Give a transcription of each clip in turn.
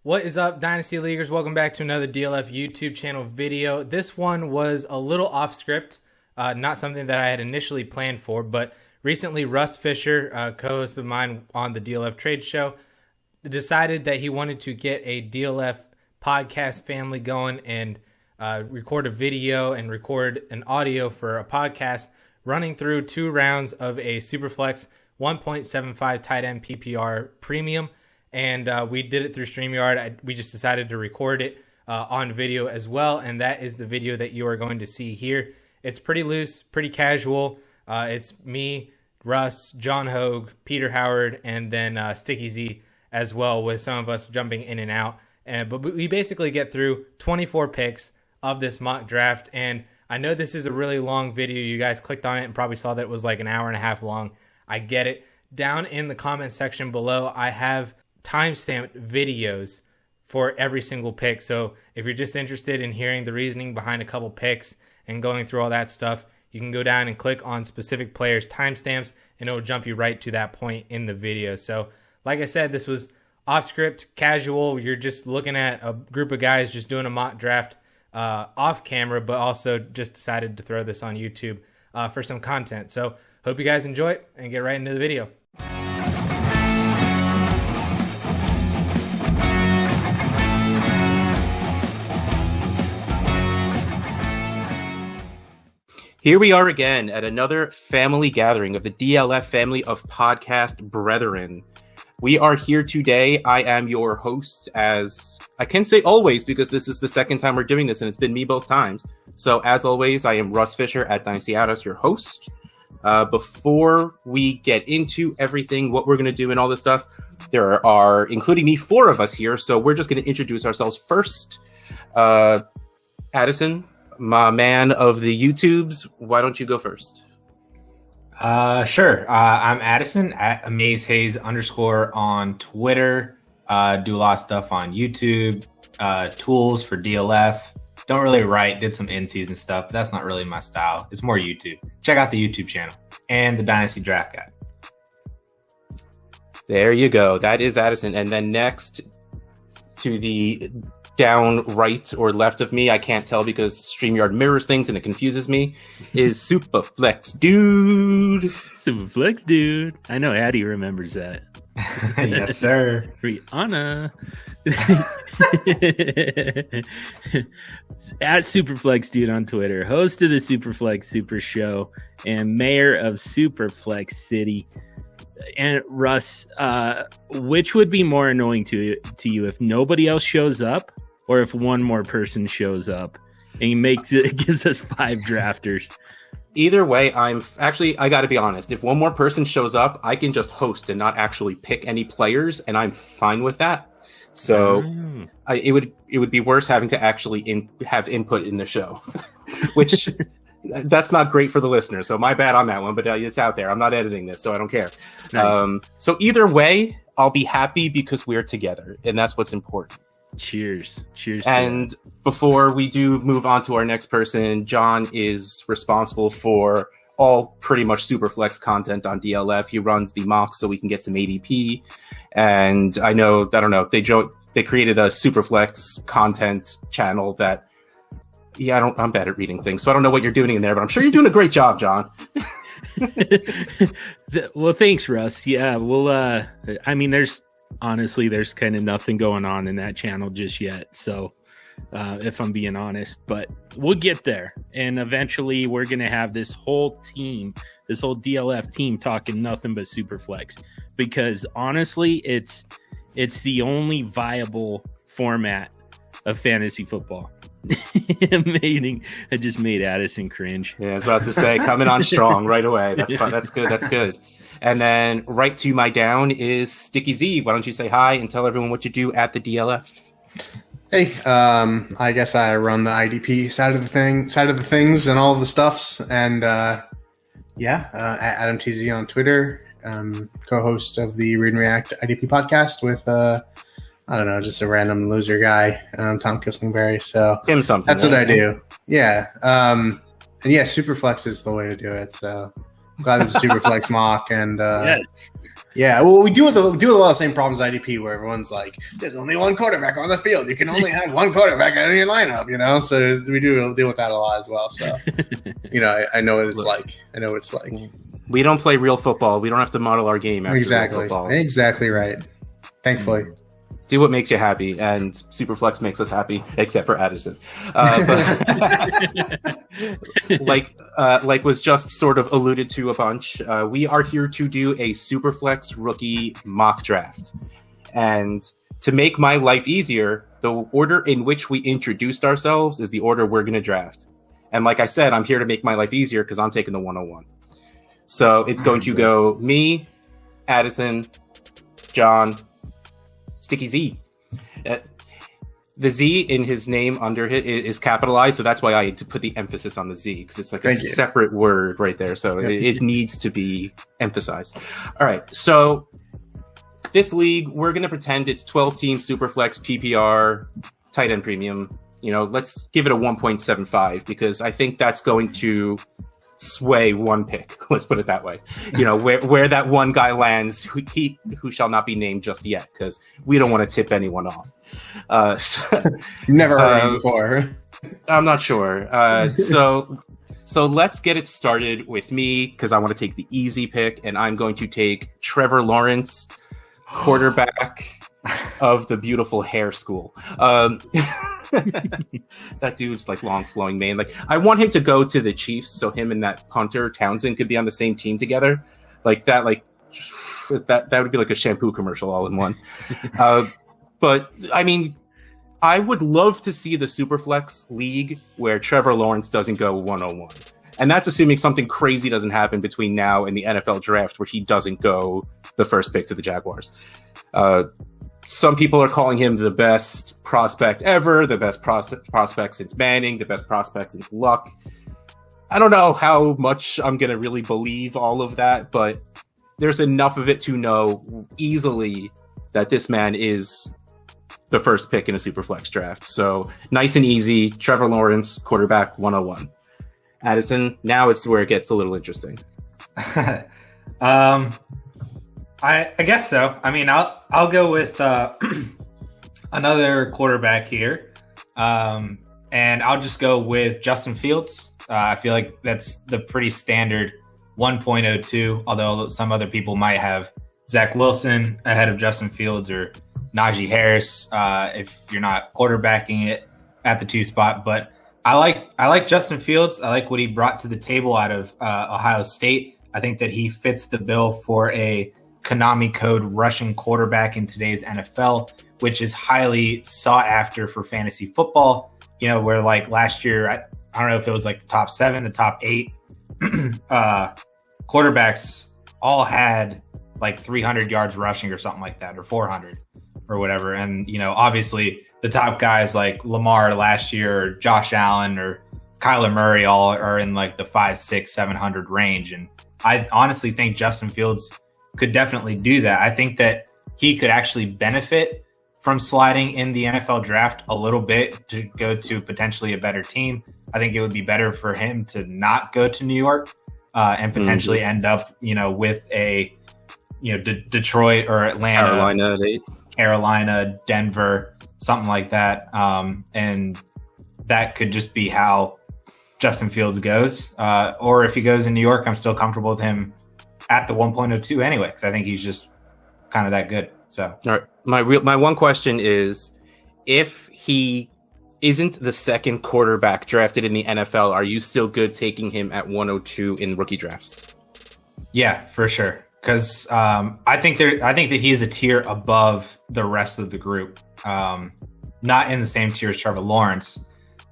What is up, Dynasty Leaguers? Welcome back to another DLF YouTube channel video. This one was a little off script, not something that I had initially planned for, but recently Russ Fisher, co-host of mine on the DLF Trade Show, decided that he wanted to get a DLF podcast family going and record a video and record an audio for a podcast running through 2 rounds of a SUPERFLEX 1.75 tight end PPR premium. And we did it through StreamYard. We just decided to record it on video as well. And that is the video that you are going to see here. It's pretty loose, pretty casual. It's me, Russ, John Hogue, Peter Howard, and then Sticky Z as well, with some of us jumping in and out. But we basically get through 24 picks of this mock draft. And I know this is a really long video. You guys clicked on it and probably saw that it was like an hour and a half long. I get it. Down in the comment section below, I have timestamped videos for every single pick. So if you're just interested in hearing the reasoning behind a couple picks and going through all that stuff, you can go down and click on specific players' timestamps and it'll jump you right to that point in the video. So like I said, this was off script, casual. You're just looking at a group of guys just doing a mock draft off camera, but also just decided to throw this on YouTube for some content. So hope you guys enjoy it and get right into the video. Here we are again at another family gathering of the DLF family of podcast brethren. We are here today. I am your host, as I can say always, because this is the second time we're doing this and it's been me both times. So as always, I am Russ Fisher at Dynasty Addison, your host. Before we get into everything, what we're going to do and all this stuff, there are, including me, 4 of us here. So we're just going to introduce ourselves first. Addison, my man of the YouTubes, why don't you go first? Sure. I'm Addison at AmazeHaze _ on Twitter. Do a lot of stuff on YouTube, tools for DLF. Don't really write, did some in-season stuff, but that's not really my style. It's more YouTube. Check out the YouTube channel and the Dynasty Draft Guide. There you go. That is Addison. And then next to the down right or left of me, I can't tell because StreamYard mirrors things and it confuses me, is SUPERFLEX Dude. SUPERFLEX Dude. I know Addy remembers that. Yes, sir. Rihanna. At SUPERFLEX Dude on Twitter, host of the SUPERFLEX Super Show and mayor of SUPERFLEX City. And Russ, which would be more annoying to you, if nobody else shows up or if one more person shows up and he gives us 5 drafters? Either way, I got to be honest. If one more person shows up, I can just host and not actually pick any players, and I'm fine with that. So it would be worse having to actually have input in the show, which that's not great for the listener. So my bad on that one, but it's out there. I'm not editing this, so I don't care. Nice. So either way, I'll be happy because we're together, and that's what's important. Cheers. And before we do move on to our next person, John is responsible for all pretty much SUPERFLEX content on DLF. He runs the mocks so we can get some ADP. And I don't know, they created a SUPERFLEX content channel that, I'm bad at reading things, so I don't know what you're doing in there, but I'm sure you're doing a great job, John. Well, thanks, Russ. Yeah, well, there's kind of nothing going on in that channel just yet. So if I'm being honest, but we'll get there. And eventually we're going to have this whole DLF team talking nothing but SUPERFLEX, because honestly, it's the only viable format of fantasy football. I just made Addison cringe. Yeah, I was about to say, coming on strong right away. That's fun. That's good. And then right to my down is Sticky Z. Why don't you say hi and tell everyone what you do at the DLF? Hey, I guess I run the IDP side of the things and all of the stuffs. And Adam TZ on Twitter, co-host of the Read and React IDP podcast with just a random loser guy, Tom Kislingberry. So that's what I do. Yeah. And yeah, SUPERFLEX is the way to do it. So glad there's a super flex mock. And Yes. yeah, well, we deal with a lot of the same problems with IDP where everyone's like, there's only one quarterback on the field. You can only have one quarterback in your lineup, So we do deal with that a lot as well. So, I know what it's like. I know what it's like. We don't play real football. We don't have to model our game after real football. Exactly right. Thankfully. Do what makes you happy, and Superflex makes us happy, except for Addison. Like was just sort of alluded to a bunch. We are here to do a Superflex rookie mock draft, and to make my life easier, the order in which we introduced ourselves is the order we're going to draft. And like I said, I'm here to make my life easier because I'm taking the 101. So it's going to go me, Addison, John, Sticky Z. The Z in his name under it is capitalized, so that's why I had to put the emphasis on the Z, because it's like a separate word right there, so it needs to be emphasized. All right, so this league, we're going to pretend it's 12-team Superflex PPR tight end premium. Let's give it a 1.75, because I think that's going to sway one pick. Let's put it that way. Where that one guy lands, who shall not be named just yet, because we don't want to tip anyone off. Never heard of him before. I'm not sure. So let's get it started with me, because I want to take the easy pick, and I'm going to take Trevor Lawrence, quarterback of the beautiful hair school. That dude's like long flowing mane. Like, I want him to go to the Chiefs, so him and that punter Townsend could be on the same team together. Like that would be like a shampoo commercial all in one. But I mean, I would love to see the Superflex league where Trevor Lawrence doesn't go 101. And that's assuming something crazy doesn't happen between now and the NFL draft where he doesn't go the first pick to the Jaguars. Some people are calling him the best prospect ever, the best prospect since Manning, the best prospect since Luck. I don't know how much I'm going to really believe all of that, but there's enough of it to know easily that this man is the first pick in a Superflex draft. So nice and easy, Trevor Lawrence, quarterback 101. Addison, now it's where it gets a little interesting. I guess so. I mean, I'll go with another quarterback here, and I'll just go with Justin Fields. I feel like that's the pretty standard 1.02, although some other people might have Zach Wilson ahead of Justin Fields or Najee Harris if you're not quarterbacking it at the 2 spot. But I like Justin Fields. I like what he brought to the table out of Ohio State. I think that he fits the bill for a Konami code rushing quarterback in today's NFL, which is highly sought after for fantasy football. Where like last year, I don't know if it was like the top 7, the top 8 quarterbacks all had like 300 yards rushing or something like that, or 400 or whatever. And, obviously the top guys like Lamar last year, or Josh Allen or Kyler Murray all are in like the 500, 600, 700 range. And I honestly think Justin Fields could definitely do that. I think that he could actually benefit from sliding in the NFL draft a little bit to go to potentially a better team. I think it would be better for him to not go to New York and potentially end up, with a, Detroit or Atlanta, Carolina, Denver, something like that. And that could just be how Justin Fields goes. Or if he goes in New York, I'm still comfortable with him at the 1.02 anyway, because I think he's just kind of that good. So, all right, my one question is, if he isn't the second quarterback drafted in the NFL, are you still good taking him at 102 in rookie drafts? Yeah, for sure. Because I think that he is a tier above the rest of the group. Not in the same tier as Trevor Lawrence,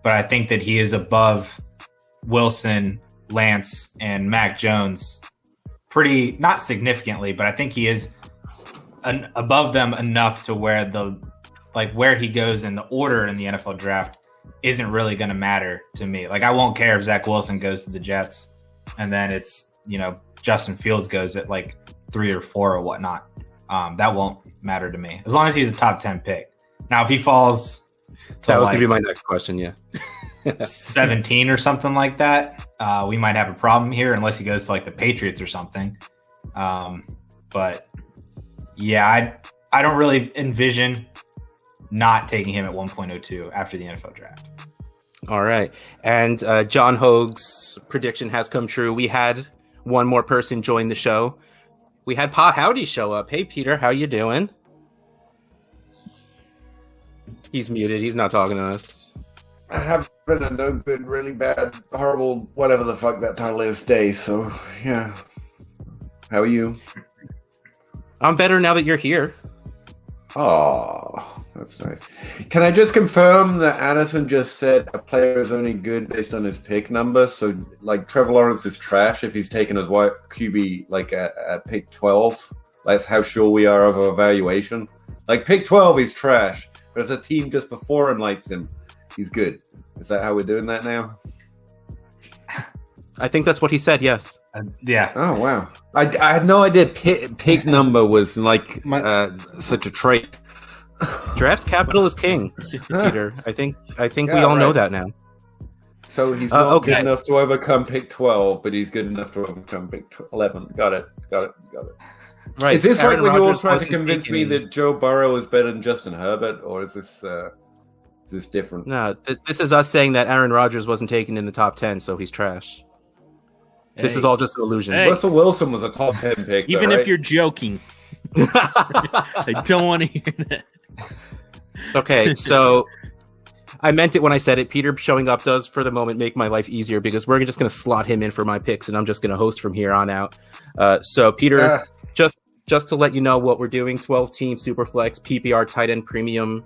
but I think that he is above Wilson, Lance, and Mac Jones. Pretty, not significantly, but I think he is above them enough to where where he goes in the order in the NFL draft isn't really going to matter to me. Like, I won't care if Zach Wilson goes to the Jets and then it's, Justin Fields goes at like 3 or 4 or whatnot. That won't matter to me as long as he's a top 10 pick. Now, if he falls to that was going to be my next question. Yeah. 17 or something like that, we might have a problem here unless he goes to like the Patriots or something. But yeah, I don't really envision not taking him at 1.02 after the NFL draft. All right. And John Hoag's prediction has come true. We had one more person join the show. We had Pa Howdy show up. Hey, Peter, how you doing? He's muted. He's not talking to us. I have been a no good, really bad, horrible, whatever the fuck that title is day. So, yeah. How are you? I'm better now that you're here. Oh, that's nice. Can I just confirm that Addison just said a player is only good based on his pick number? So, like, Trevor Lawrence is trash if he's taken as white QB, like, at pick 12. That's how sure we are of our evaluation. Like, pick 12, he's trash. But if the team just before him likes him, he's good. Is that how we're doing that now? I think that's what he said, yes. Yeah. Oh, wow. I had no idea pick number was, like, such a trait. Draft capital is king, Peter. I think we all know that now. So he's not good enough to overcome pick 12, but he's good enough to overcome pick 11. Got it. Right. Is this Aaron like when you're all trying to convince me that Joe Burrow is better than Justin Herbert, or is this different? No, this is us saying that Aaron Rodgers wasn't taken in the top 10, so he's trash. Hey. This is all just an illusion. Hey. Russell Wilson was a top 10 pick. Even if you're joking. I don't want to hear that. Okay, so I meant it when I said it. Peter showing up does, for the moment, make my life easier because we're just going to slot him in for my picks, and I'm just going to host from here on out. So, Peter, just to let you know what we're doing, 12-team Superflex, PPR tight end premium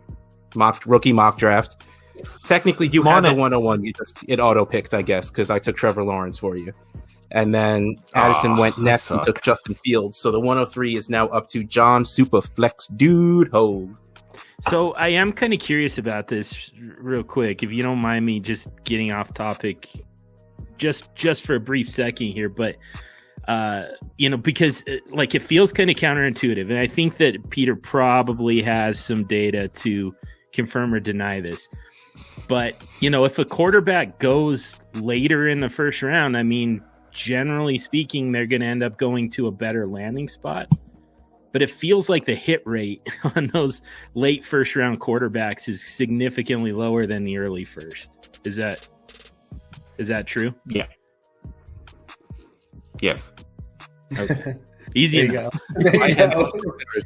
rookie mock draft. Technically, you had the 101. It auto-picked, I guess, because I took Trevor Lawrence for you. And then Addison went next and took Justin Fields. So the 103 is now up to John Superflex Dude Ho. So I am kind of curious about this real quick, if you don't mind me just getting off topic just for a brief second here. But, because like it feels kind of counterintuitive. And I think that Peter probably has some data to confirm or deny this. But, if a quarterback goes later in the first round, I mean, generally speaking, they're going to end up going to a better landing spot. But it feels like the hit rate on those late first round quarterbacks is significantly lower than the early first. Is that true? Yeah. Yes. Okay. Easy enough.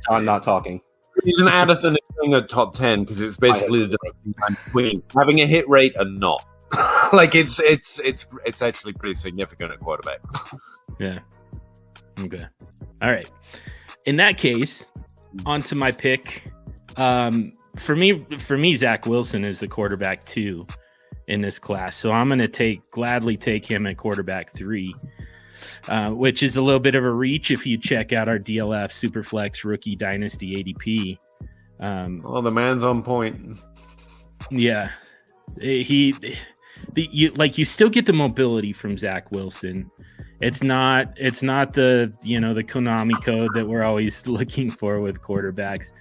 John not talking. The reason Addison is doing a top 10 because it's basically the difference between having a hit rate and not. Like it's actually pretty significant at quarterback. Yeah. Okay. All right. In that case, on to my pick. For me, Zach Wilson is the quarterback 2 in this class. So I'm going to gladly take him at quarterback 3, which is a little bit of a reach if you check out our DLF Superflex Rookie Dynasty ADP. The man's on point. Yeah. You still get the mobility from Zach Wilson. It's not the the Konami code that we're always looking for with quarterbacks.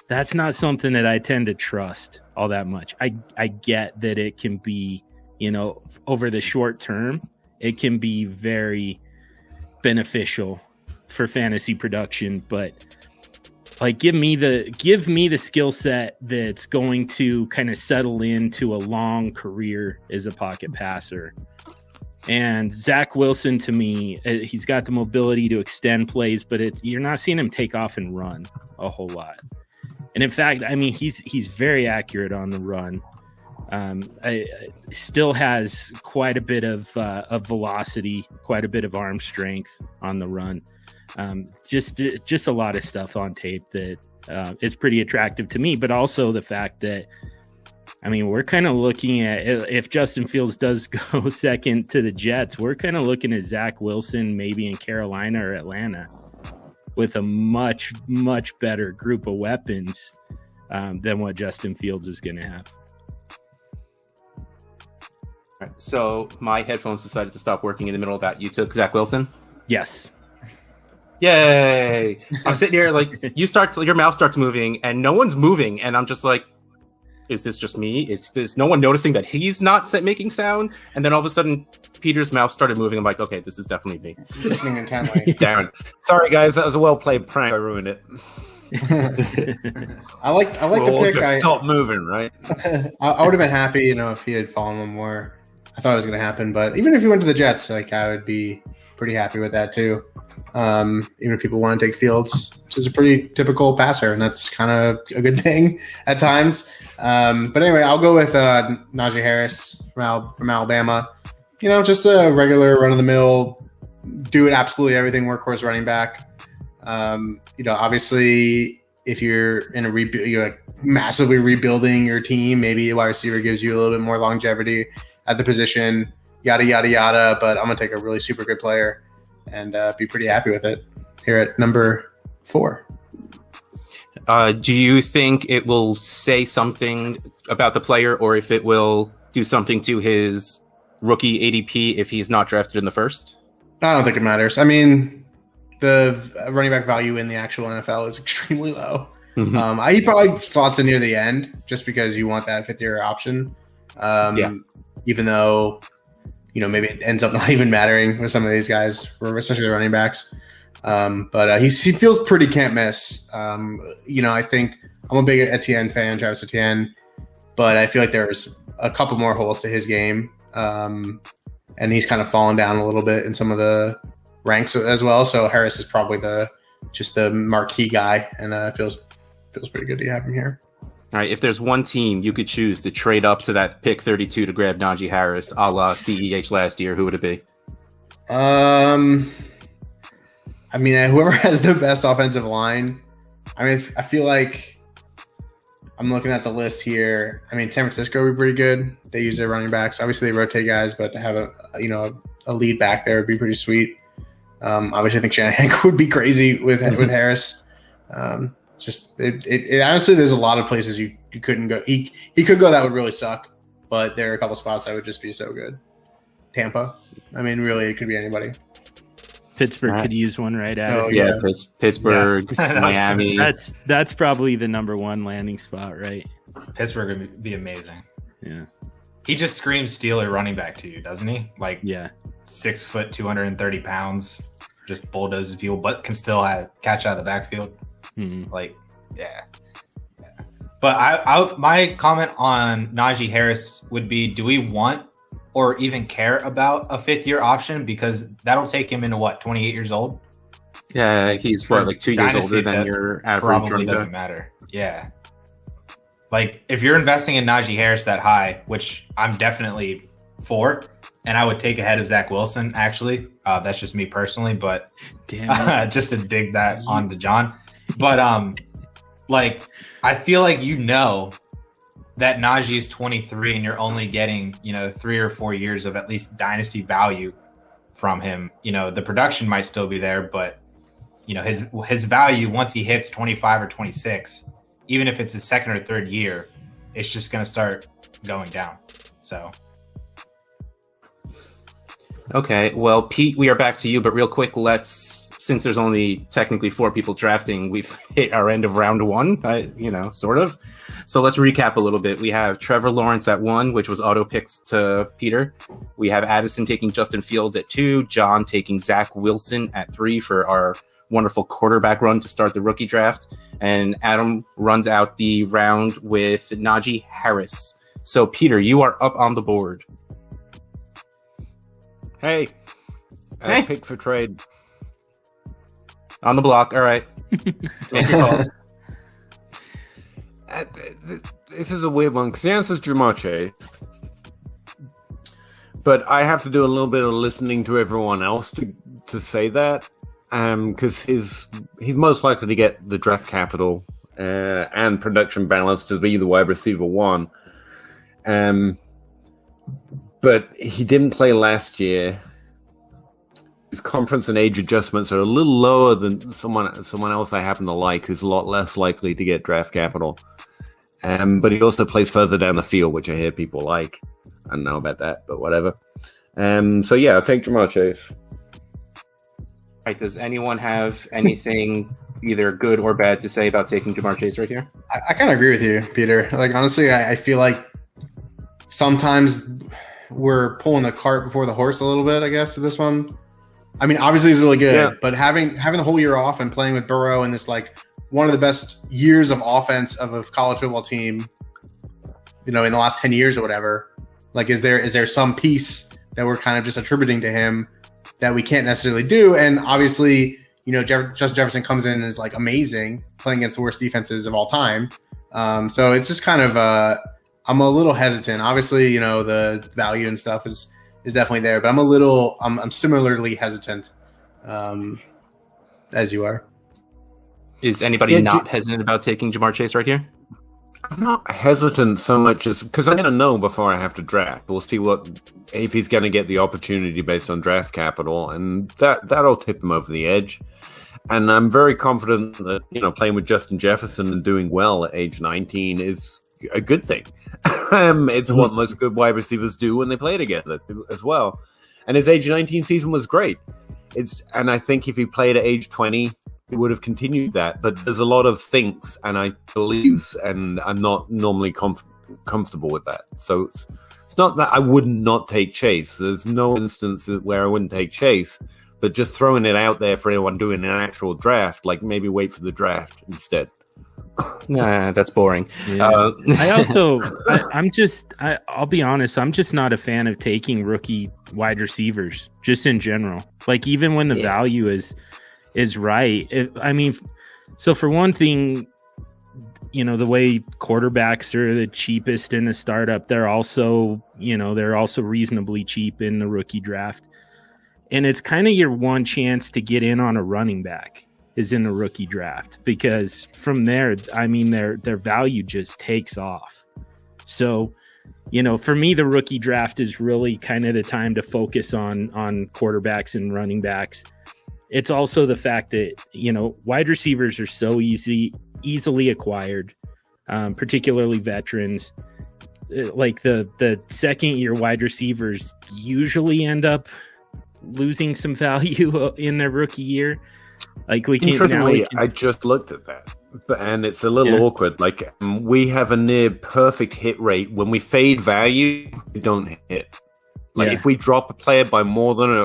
That's not something that I tend to trust all that much. I get that it can be, over the short term, it can be very beneficial for fantasy production, but like give me the skill set that's going to kind of settle into a long career as a pocket passer. And Zach Wilson, to me, he's got the mobility to extend plays, but you're not seeing him take off and run a whole lot. And in fact, I mean, he's very accurate on the run. Still has quite a bit of velocity, quite a bit of arm strength on the run. Just a lot of stuff on tape that is pretty attractive to me, but also the fact that, I mean, we're kind of looking at, if Justin Fields does go second to the Jets, we're kind of looking at Zach Wilson maybe in Carolina or Atlanta with a much, much better group of weapons than what Justin Fields is going to have. All right, so my headphones decided to stop working in the middle of that. You took Zach Wilson? Yes. Yay! I'm sitting here like your mouth starts moving and no one's moving, and I'm just like, is this just me? Is no one noticing that he's not making sound? And then all of a sudden, Peter's mouth started moving. I'm like, okay, this is definitely me. Listening intently. Darren. Sorry, guys. That was a well-played prank. I ruined it. I like the pick. Just stop moving, right? I would have been happy, if he had fallen one more. I thought it was going to happen, but even if he went to the Jets, I would be pretty happy with that too. Even if people want to take Fields, which is a pretty typical passer, and that's kind of a good thing at times. But anyway, I'll go with Najee Harris from Alabama. Just a regular run-of-the-mill, do it absolutely everything workhorse running back. Obviously, if you're in you're massively rebuilding your team, maybe a wide receiver gives you a little bit more longevity at the position, yada, yada, yada. But I'm going to take a really super good player and be pretty happy with it here at number 4. Do you think it will say something about the player, or if it will do something to his rookie ADP if he's not drafted in the first? I don't think it matters. I mean, the running back value in the actual NFL is extremely low. Mm-hmm. He probably slots in near the end just because you want that 5th-year option. Even though, maybe it ends up not even mattering with some of these guys, especially the running backs. But he feels pretty can't miss. I think I'm a big Etienne fan, Travis Etienne, but I feel like there's a couple more holes to his game. And he's kind of fallen down a little bit in some of the ranks as well. So Harris is probably the marquee guy, and feels pretty good to have him here. All right, if there's one team you could choose to trade up to that pick 32 to grab Najee Harris, a la CEH last year, who would it be? Whoever has the best offensive line. I feel like I'm looking at the list here. San Francisco would be pretty good. They use their running backs. Obviously, they rotate guys, but to have a lead back there would be pretty sweet. Obviously, I think Shanahan would be crazy with Harris. Honestly, there's a lot of places you couldn't go. He could go that would really suck, but there are a couple spots that would just be so good. Tampa. Really, it could be anybody. Pittsburgh could use one, right? Addison? Oh, yeah. Pittsburgh, Miami. That's probably the number one landing spot, right? Pittsburgh would be amazing. Yeah. He just screams Steeler running back to you, doesn't he? 6 foot, 230 pounds, just bulldozes people, but can still catch out of the backfield. Mm-hmm. But my comment on Najee Harris would be: do we want or even care about a 5th-year option? Because that'll take him into 28 years old. Yeah, he's 2 years Dynasty, older than your average probably running back. doesn't matter. Yeah. If you're investing in Najee Harris that high, which I'm definitely for, and I would take ahead of Zach Wilson, actually. That's just me personally, but just to dig that onto John. But I feel like that Najee is 23 and you're only getting 3 or 4 years of at least dynasty value from him. The production might still be there, but his value once he hits 25 or 26, even if it's his 2nd or 3rd year, it's just going to start going down. So. Okay, well, Pete, we are back to you, but real quick, since there's only technically 4 people drafting, we've hit our end of round 1, sort of. So let's recap a little bit. We have Trevor Lawrence at 1, which was auto-picked to Peter. We have Addison taking Justin Fields at 2, John taking Zach Wilson at 3 for our wonderful quarterback run to start the rookie draft. And Adam runs out the round with Najee Harris. So, Peter, you are up on the board. Hey. Pick for trade. On the block. All right. Take your calls. This is a weird one because the answer is Jermar Chase. But I have to do a little bit of listening to everyone else to say that. Because he's most likely to get the draft capital and production balance to be the wide receiver 1. But he didn't play last year. His conference and age adjustments are a little lower than someone else I happen to like, who's a lot less likely to get draft capital. But he also plays further down the field, which I hear people like. I don't know about that, but whatever. So yeah, I'll take Jermar Chase. Right, does anyone have anything either good or bad to say about taking Jamar Chase right here? I kind of agree with you, Peter. Like, honestly, I feel like sometimes we're pulling the cart before the horse a little bit, I guess, with this one. I mean, obviously he's really good, but having the whole year off and playing with Burrow in this, like, one of the best years of offense of a college football team, in the last 10 years or whatever, like, is there some piece that we're kind of just attributing to him that we can't necessarily do? And obviously, Justin Jefferson comes in and is, like, amazing, playing against the worst defenses of all time. So it's just kind of I'm a little hesitant. Obviously, the value and stuff is definitely there, but I'm similarly hesitant as you are. Is anybody not hesitant about taking Jamar Chase right here? I'm not hesitant so much as because I'm going to know before I have to draft. We'll see if he's going to get the opportunity based on draft capital, and that'll tip him over the edge. And I'm very confident that playing with Justin Jefferson and doing well at age 19 is a good thing. It's what most good wide receivers do when they play together as well. And his age 19 season was great. And I think if he played at age 20, he would have continued that. But there's a lot of thinks and I believes, and I'm not normally comfortable with that. So it's not that I wouldn't not take Chase. There's no instance where I wouldn't take Chase. But just throwing it out there for anyone doing an actual draft, like maybe wait for the draft instead. Nah, that's boring. Yeah. I'll be honest, I'm just not a fan of taking rookie wide receivers, just in general. Like, even when the value is right. So for one thing, the way quarterbacks are the cheapest in the startup, they're also reasonably cheap in the rookie draft. And it's kind of your one chance to get in on a running back is in the rookie draft, because from there, their value just takes off. So, for me, the rookie draft is really kind of the time to focus on quarterbacks and running backs. It's also the fact that, wide receivers are so easily acquired, particularly veterans. Like the second year wide receivers usually end up losing some value in their rookie year. Like I just looked at that, and it's a little awkward. Like, we have a near perfect hit rate when we fade value. We don't hit. Like, if we drop a player by more than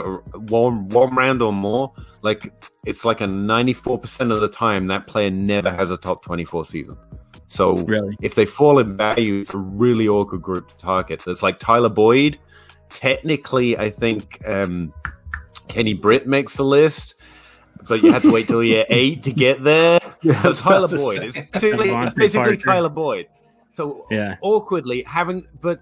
one round or more, like, it's like a 94% of the time that player never has a top 24 season. So really, if they fall in value, it's a really awkward group to target. There's like Tyler Boyd. Technically, I think Kenny Britt makes the list, but you have to wait till year 8 to get there. So Tyler Boyd. It's basically Tyler Boyd. So awkwardly but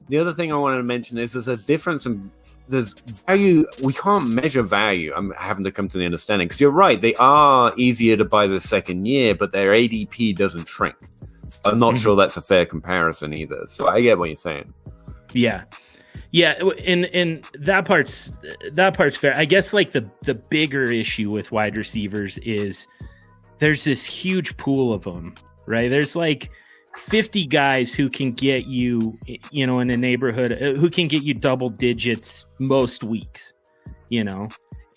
the other thing I wanted to mention is there's a difference in there's value. We can't measure value. I'm having to come to the understanding, because you're right. They are easier to buy the second year, but their ADP doesn't shrink. So I'm not sure that's a fair comparison either. So I get what you're saying. Yeah. Yeah, and that part's fair. I guess, like, the bigger issue with wide receivers is there's this huge pool of them, right? There's like 50 guys who can get you, in a neighborhood, who can get you double digits most weeks,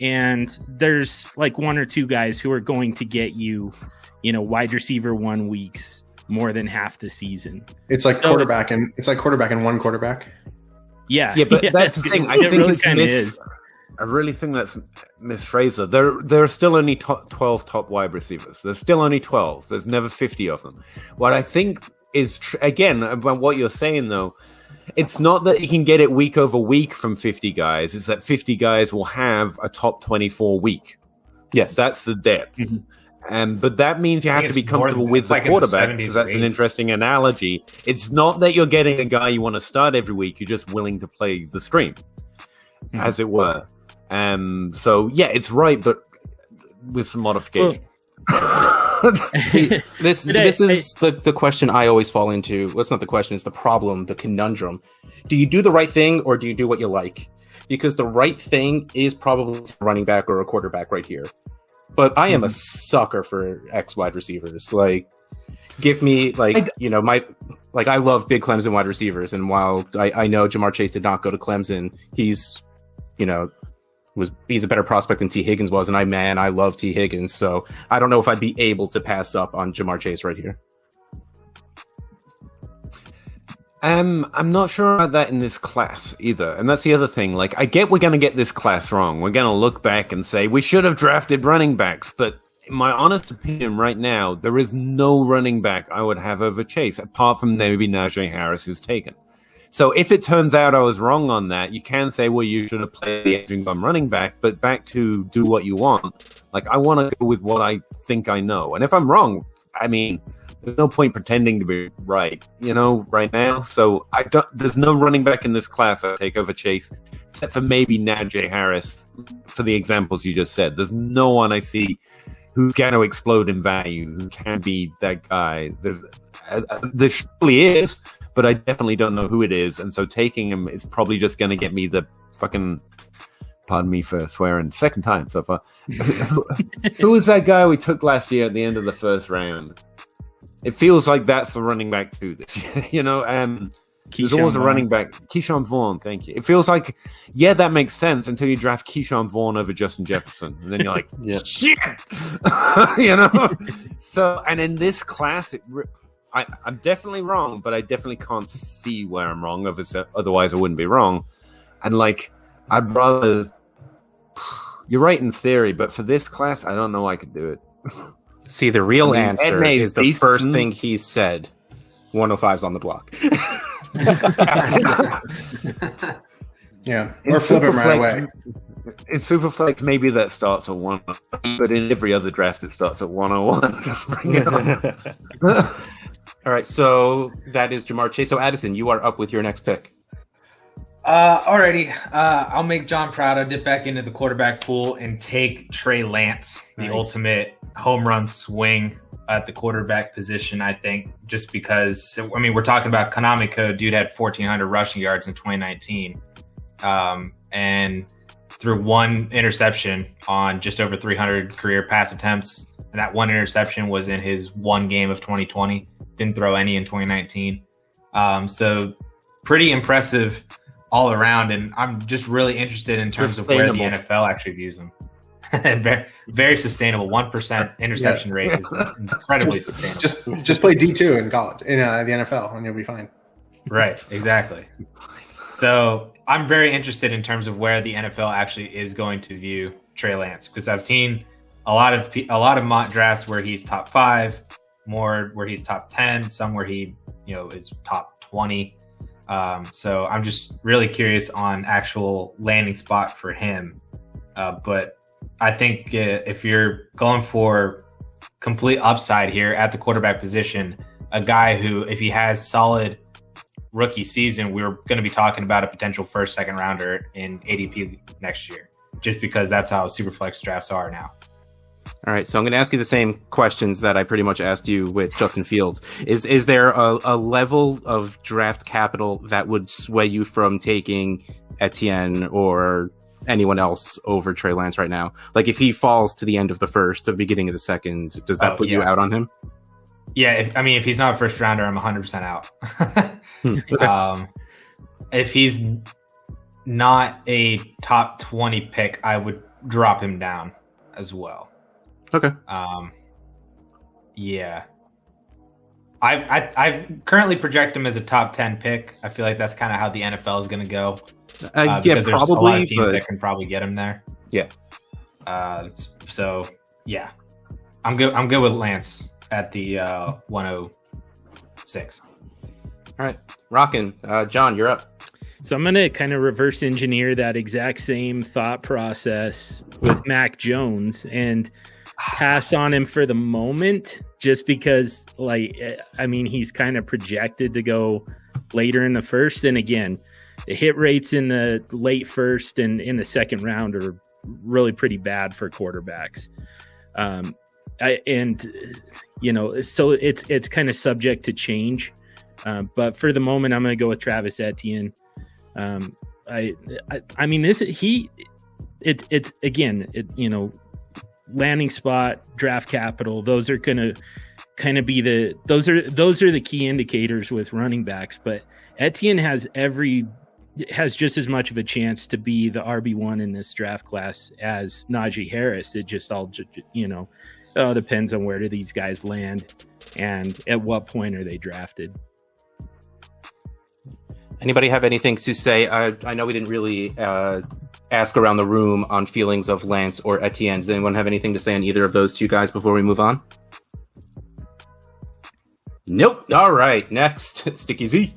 and there's like one or two guys who are going to get you, wide receiver 1 weeks more than half the season. It's like quarterback and one quarterback. Yeah, but that's the thing. I think really it's I really think that's Miss Fraser. There are still only 12 top wide receivers. There's still only 12. There's never 50 of them. What I think is, again, about what you're saying, though, it's not that you can get it week over week from 50 guys. It's that 50 guys will have a top 24 week. Yes, that's the depth. Mm-hmm. But that means you have to be comfortable with the quarterback, because that's an interesting analogy. It's not that you're getting a guy you want to start every week. You're just willing to play the stream, as it were. So, yeah, it's right, but with some modification. This is the question I always fall into. Well, it's not the question, it's the problem, the conundrum. Do you do the right thing, or do you do what you like? Because the right thing is probably a running back or a quarterback right here. But I am a sucker for X wide receivers. Like, give me, like, I love big Clemson wide receivers. And while I know Jamar Chase did not go to Clemson, he's, he's a better prospect than T. Higgins was, and I love T. Higgins, so I don't know if I'd be able to pass up on Ja'Marr Chase right here. I'm not sure about that in this class either. And that's the other thing. Like, I get we're going to get this class wrong. We're going to look back and say, we should have drafted running backs. But in my honest opinion right now, there is no running back I would have over Chase, apart from maybe Najee Harris, who's taken. So if it turns out I was wrong on that, you can say, well, you should have played the aging gun running back. But back to do what you want. Like, I want to go with what I think I know. And if I'm wrong, I mean, there's no point pretending to be right, right now. So there's no running back in this class I take over Chase, except for maybe Najee Harris, for the examples you just said. There's no one I see who's going to explode in value, who can be that guy. There surely is, but I definitely don't know who it is. And so taking him is probably just going to get me the fucking, pardon me for swearing, second time so far. Who was that guy we took last year at the end of the first round? It feels like that's the running back too this year, there's always a running back. Keyshawn Vaughn, thank you. It feels like, yeah, that makes sense until you draft Keyshawn Vaughn over Justin Jefferson. And then you're like, shit! So, and in this class, I'm definitely wrong, but I definitely can't see where I'm wrong. Otherwise, I wouldn't be wrong. And like, I'd rather... You're right in theory, but for this class, I don't know I could do it. See, the real answer is the first thing he said. 105's on the block. Yeah, or flip him right away. In Superflex, maybe that starts at 1, but in every other draft, it starts at 101. Just bring it on. All right, so that is Ja'Marr Chase. So, Addison, you are up with your next pick. Alrighty. I'll make John proud. I'll dip back into the quarterback pool and take Trey Lance, the ultimate home run swing at the quarterback position, I think, just because, we're talking about Konami code. Dude had 1,400 rushing yards in 2019. And threw one interception on just over 300 career pass attempts. And that one interception was in his one game of 2020. Didn't throw any in 2019. So pretty impressive all around. And I'm just really interested in terms of where the NFL actually views him. very, very sustainable. 1% interception rate is incredibly sustainable. Just play D2 in college, in the NFL, and you'll be fine. Right, exactly. So I'm very interested in terms of where the NFL actually is going to view Trey Lance, because I've seen a lot of mock drafts where he's top 5, more where he's top 10, some where he is top 20. So I'm just really curious on actual landing spot for him. But I think if you're going for complete upside here at the quarterback position, a guy who, if he has solid rookie season, we're going to be talking about a potential first, second rounder in ADP next year, just because that's how Superflex drafts are now. All right, so I'm going to ask you the same questions that I pretty much asked you with Justin Fields. Is there a level of draft capital that would sway you from taking Etienne or anyone else over Trey Lance right now? Like, if he falls to the end of the first, to the beginning of the second, does that put you out on him? Yeah, if he's not a first rounder, I'm 100% out. If he's not a top 20 pick, I would drop him down as well. Okay. Yeah. I've currently project him as a top 10 pick. I feel like that's kind of how the NFL is going to go. Yeah, because there's probably, a lot of teams that can probably get him there. Yeah. So yeah, I'm good with Lance at the 106. All right, rockin'. John, you're up. So I'm going to kind of reverse engineer that exact same thought process with Mac Jones and pass on him for the moment, just because, he's kind of projected to go later in the first. And again, the hit rates in the late first and in the second round are really pretty bad for quarterbacks. So it's kind of subject to change. But for the moment, I'm going to go with Travis Etienne. Landing spot, draft capital, those are going to kind of be those are the key indicators with running backs. But Etienne has has just as much of a chance to be the RB1 in this draft class as Najee Harris. It just all, depends on where do these guys land and at what point are they drafted. Anybody have anything to say? I know we didn't really ask around the room on feelings of Lance or Etienne. Does anyone have anything to say on either of those two guys before we move on? Nope. All right. Next, Sticky Z.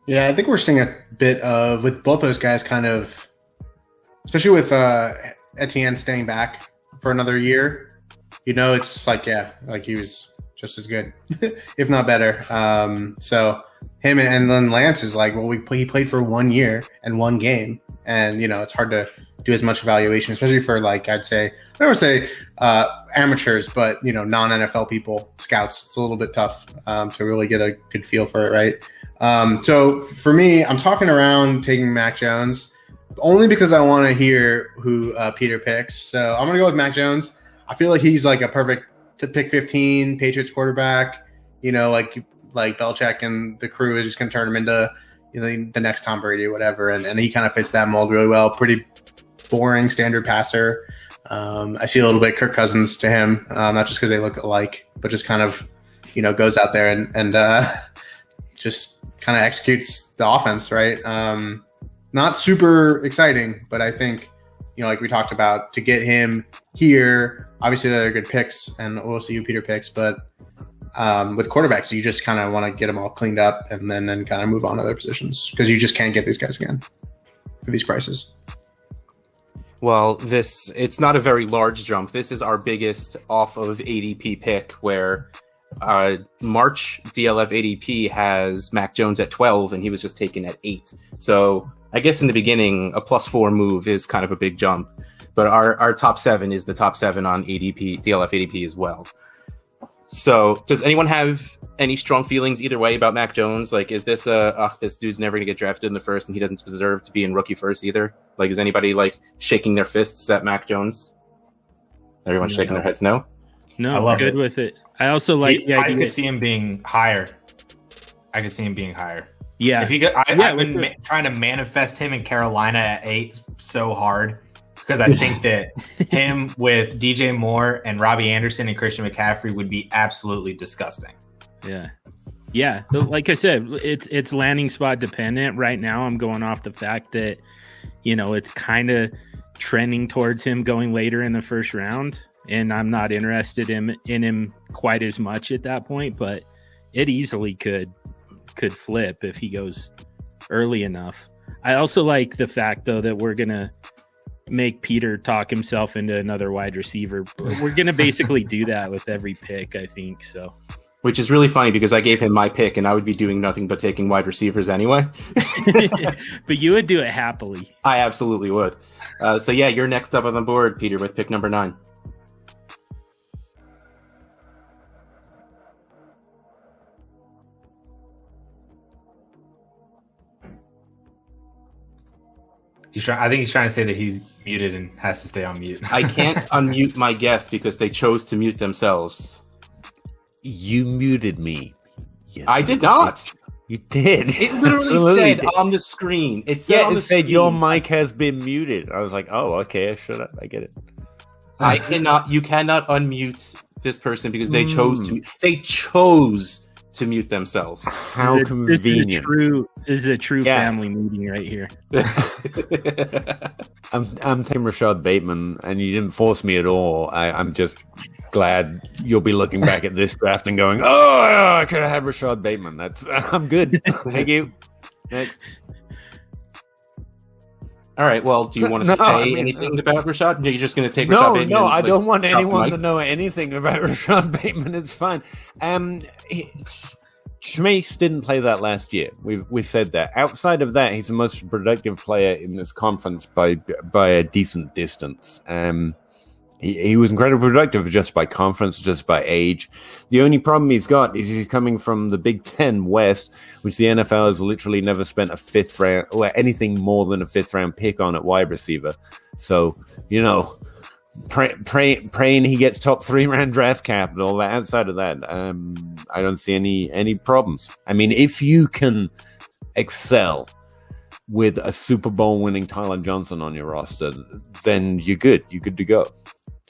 Yeah, I think we're seeing a bit of, with both those guys kind of, especially with Etienne staying back for another year, it's like he was just as good, if not better. So him and then Lance is like, well, he played for 1 year and one game. And, it's hard to do as much evaluation, especially for I never say amateurs, but, non-NFL people, scouts. It's a little bit tough to really get a good feel for it, right? So for me, I'm talking around taking Mac Jones only because I want to hear who Peter picks. So I'm going to go with Mac Jones. I feel like he's like a perfect to pick 15 Patriots quarterback, like Belichick and the crew is just going to turn him into the next Tom Brady or whatever. And he kind of fits that mold really well. Pretty boring standard passer. I see a little bit Kirk Cousins to him, not just because they look alike, but just kind of, goes out there and just kind of executes the offense, right? Not super exciting, but I think, like we talked about, to get him here, obviously they're good picks, and we'll see who Peter picks, but with quarterbacks, you just kind of want to get them all cleaned up and then kind of move on to other positions because you just can't get these guys again for these prices. Well, it's not a very large jump. This is our biggest off of ADP pick, where March DLF ADP has Mac Jones at 12 and he was just taken at 8. So I guess in the beginning, a +4 move is kind of a big jump, but our top 7 is the top 7 on DLF ADP as well. So does anyone have any strong feelings either way about Mac Jones? Like, is this this dude's never going to get drafted in the first and he doesn't deserve to be in rookie first either? Like, is anybody shaking their fists at Mac Jones? Everyone's shaking their heads no? No, I love good it. with it. I also like the I idea. could see him being higher. Yeah. If he could, I've been trying to manifest him in Carolina at 8 so hard because I think that him with DJ Moore and Robbie Anderson and Christian McCaffrey would be absolutely disgusting. Yeah. Yeah. Like I said, it's landing spot dependent. Right now, I'm going off the fact that, it's kind of trending towards him going later in the first round. And I'm not interested in him quite as much at that point, but it easily could flip if he goes early enough. I also like the fact, though, that we're going to make Peter talk himself into another wide receiver. We're going to basically do that with every pick, I think. So, which is really funny because I gave him my pick and I would be doing nothing but taking wide receivers anyway. But you would do it happily. I absolutely would. So yeah, you're next up on the board, Peter, with pick number 9. I think he's trying to say that he's muted and has to stay on mute. I can't unmute my guest because they chose to mute themselves. You muted me. Yes, I did not. You did. It literally said on the screen. It said your mic has been muted. I was like, oh, okay, shut up. I get it. You cannot unmute this person because they chose to. They chose to mute themselves. How convenient. This is a true family meeting right here. I'm taking Rashod Bateman, and you didn't force me at all. I'm just glad you'll be looking back at this draft and going, "Oh, I could have had Rashod Bateman." I'm good. Thank you. Next. All right. Well, do you want to say anything about Rashod? You're just going to take Rashod Bateman? No, I don't want anyone to know anything about Rashod Bateman. It's fine. Schmace didn't play that last year. We've said that. Outside of that, he's the most productive player in this conference by a decent distance. He was incredibly productive just by conference, just by age. The only problem he's got is he's coming from the Big Ten West, which the NFL has literally never spent a 5th round or anything more than a 5th round pick on at wide receiver. So, praying he gets top 3 round draft capital. But outside of that, I don't see any problems. I mean, if you can excel with a Super Bowl winning Tyler Johnson on your roster, then you're good. You're good to go.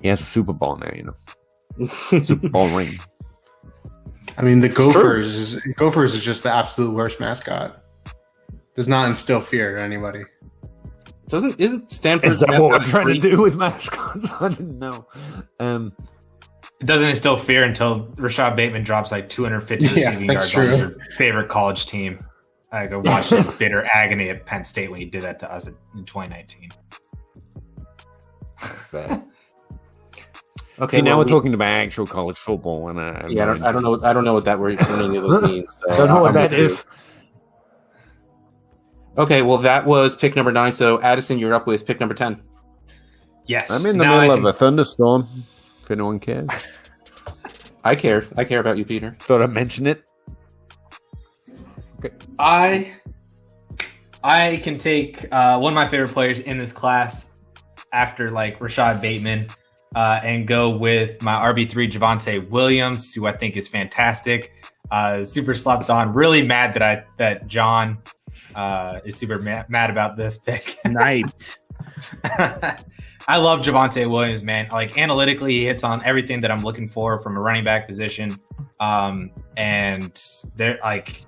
He has a Super Bowl now, you know. Super Bowl ring. I mean, the Gophers is just the absolute worst mascot. Does not instill fear to anybody. Isn't Stanford's Is that what we're mascot trying free? to do with mascots? I didn't know. It doesn't instill fear until Rashod Bateman drops like 250 Yeah, receiving that's yards on true. your favorite college team. I go watch the bitter agony at Penn State when he did that to us in 2019. Fair. Okay, See, now well, we're talking about actual college football, and I don't know what that word any of those means. So I don't know what I'm that with you. is. Okay, well, that was pick number 9. So, Addison, you're up with pick number 10. Yes. I'm in the now middle I of a thunderstorm. If anyone cares, I care about you, Peter. thought I'd mention it. I can take one of my favorite players in this class after like Rashod Bateman and go with my RB3 Javonte Williams, who I think is fantastic. Super slept on. Really mad that John is super mad about this pick. Night. I love Javonte Williams, man. Like analytically, he hits on everything that I'm looking for from a running back position. And they're like,